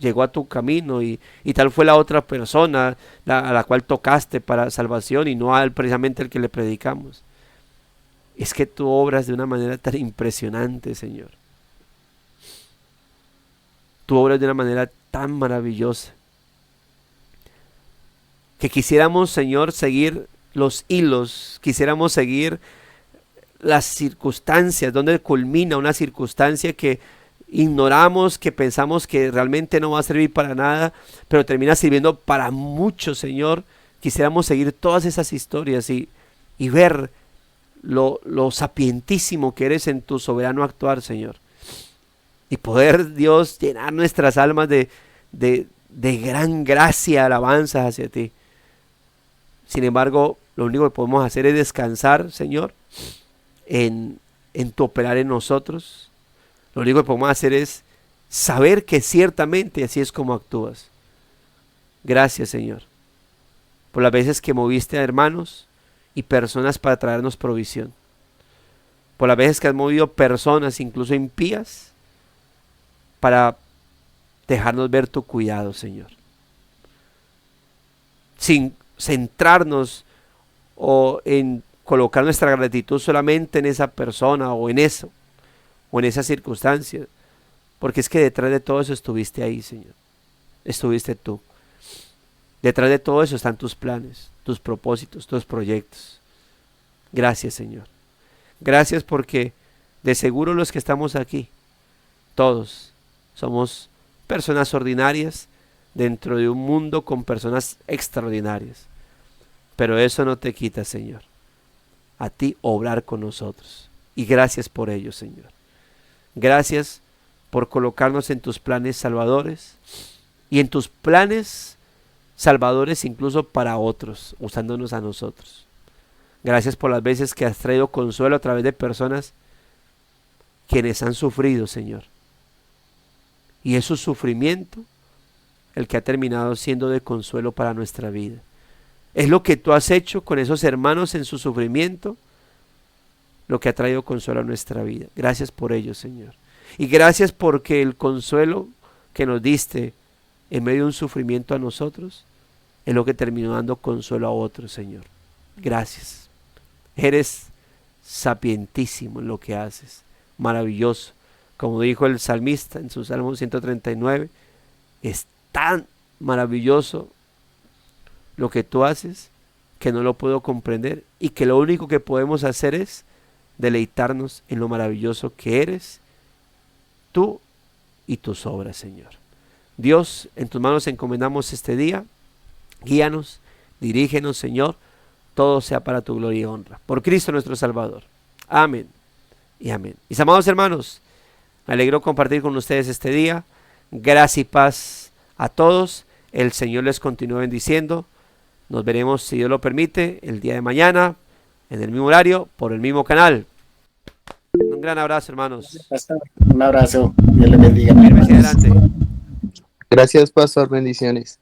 Speaker 3: llegó a tu camino, y tal fue la otra persona a la cual tocaste para salvación, y no precisamente el que le predicamos. Es que tú obras de una manera tan impresionante, Señor. Tú obras de una manera tan maravillosa, que quisiéramos, Señor, seguir los hilos, quisiéramos seguir las circunstancias, donde culmina una circunstancia que ignoramos, que pensamos que realmente no va a servir para nada, pero termina sirviendo para mucho, Señor. Quisiéramos seguir todas esas historias y ver lo sapientísimo que eres en tu soberano actuar, Señor. Y poder, Dios, llenar nuestras almas de gran gracia, alabanza hacia ti. Sin embargo, lo único que podemos hacer es descansar, Señor, en tu operar en nosotros. Lo único que podemos hacer es saber que ciertamente así es como actúas. Gracias, Señor, por las veces que moviste a hermanos y personas para traernos provisión. Por las veces que has movido personas, incluso impías, para dejarnos ver tu cuidado, Señor. Sin centrarnos o en colocar nuestra gratitud solamente en esa persona o en eso, o en esa circunstancia, porque es que detrás de todo eso estuviste ahí, Señor. Estuviste tú. Detrás de todo eso están tus planes, tus propósitos, tus proyectos. Gracias, Señor. Gracias porque de seguro los que estamos aquí, todos somos personas ordinarias dentro de un mundo con personas extraordinarias. Pero eso no te quita, Señor, a ti obrar con nosotros. Y gracias por ello, Señor. Gracias por colocarnos en tus planes salvadores y en tus planes salvadores incluso para otros, usándonos a nosotros. Gracias por las veces que has traído consuelo a través de personas quienes han sufrido, Señor. Y es su sufrimiento el que ha terminado siendo de consuelo para nuestra vida. Es lo que tú has hecho con esos hermanos en su sufrimiento, lo que ha traído consuelo a nuestra vida. Gracias por ello, Señor. Y gracias porque el consuelo que nos diste en medio de un sufrimiento a nosotros es lo que terminó dando consuelo a otros, Señor. Gracias. Eres sapientísimo en lo que haces. Maravilloso. Como dijo el salmista en su Salmo 139, es tan maravilloso lo que tú haces que no lo puedo comprender, y que lo único que podemos hacer es deleitarnos en lo maravilloso que eres tú y tus obras, Señor. Dios, en tus manos encomendamos este día. Guíanos, dirígenos, Señor. Todo sea para tu gloria y honra. Por Cristo nuestro Salvador. Amén y amén. Mis amados hermanos, me alegro compartir con ustedes este día. Gracia y paz a todos. El Señor les continúe bendiciendo. Nos veremos, si Dios lo permite, el día de mañana, en el mismo horario, por el mismo canal. Un gran abrazo, hermanos.
Speaker 4: Un abrazo. Dios les bendiga.
Speaker 3: Firmes y adelante.
Speaker 5: Gracias, pastor. Bendiciones.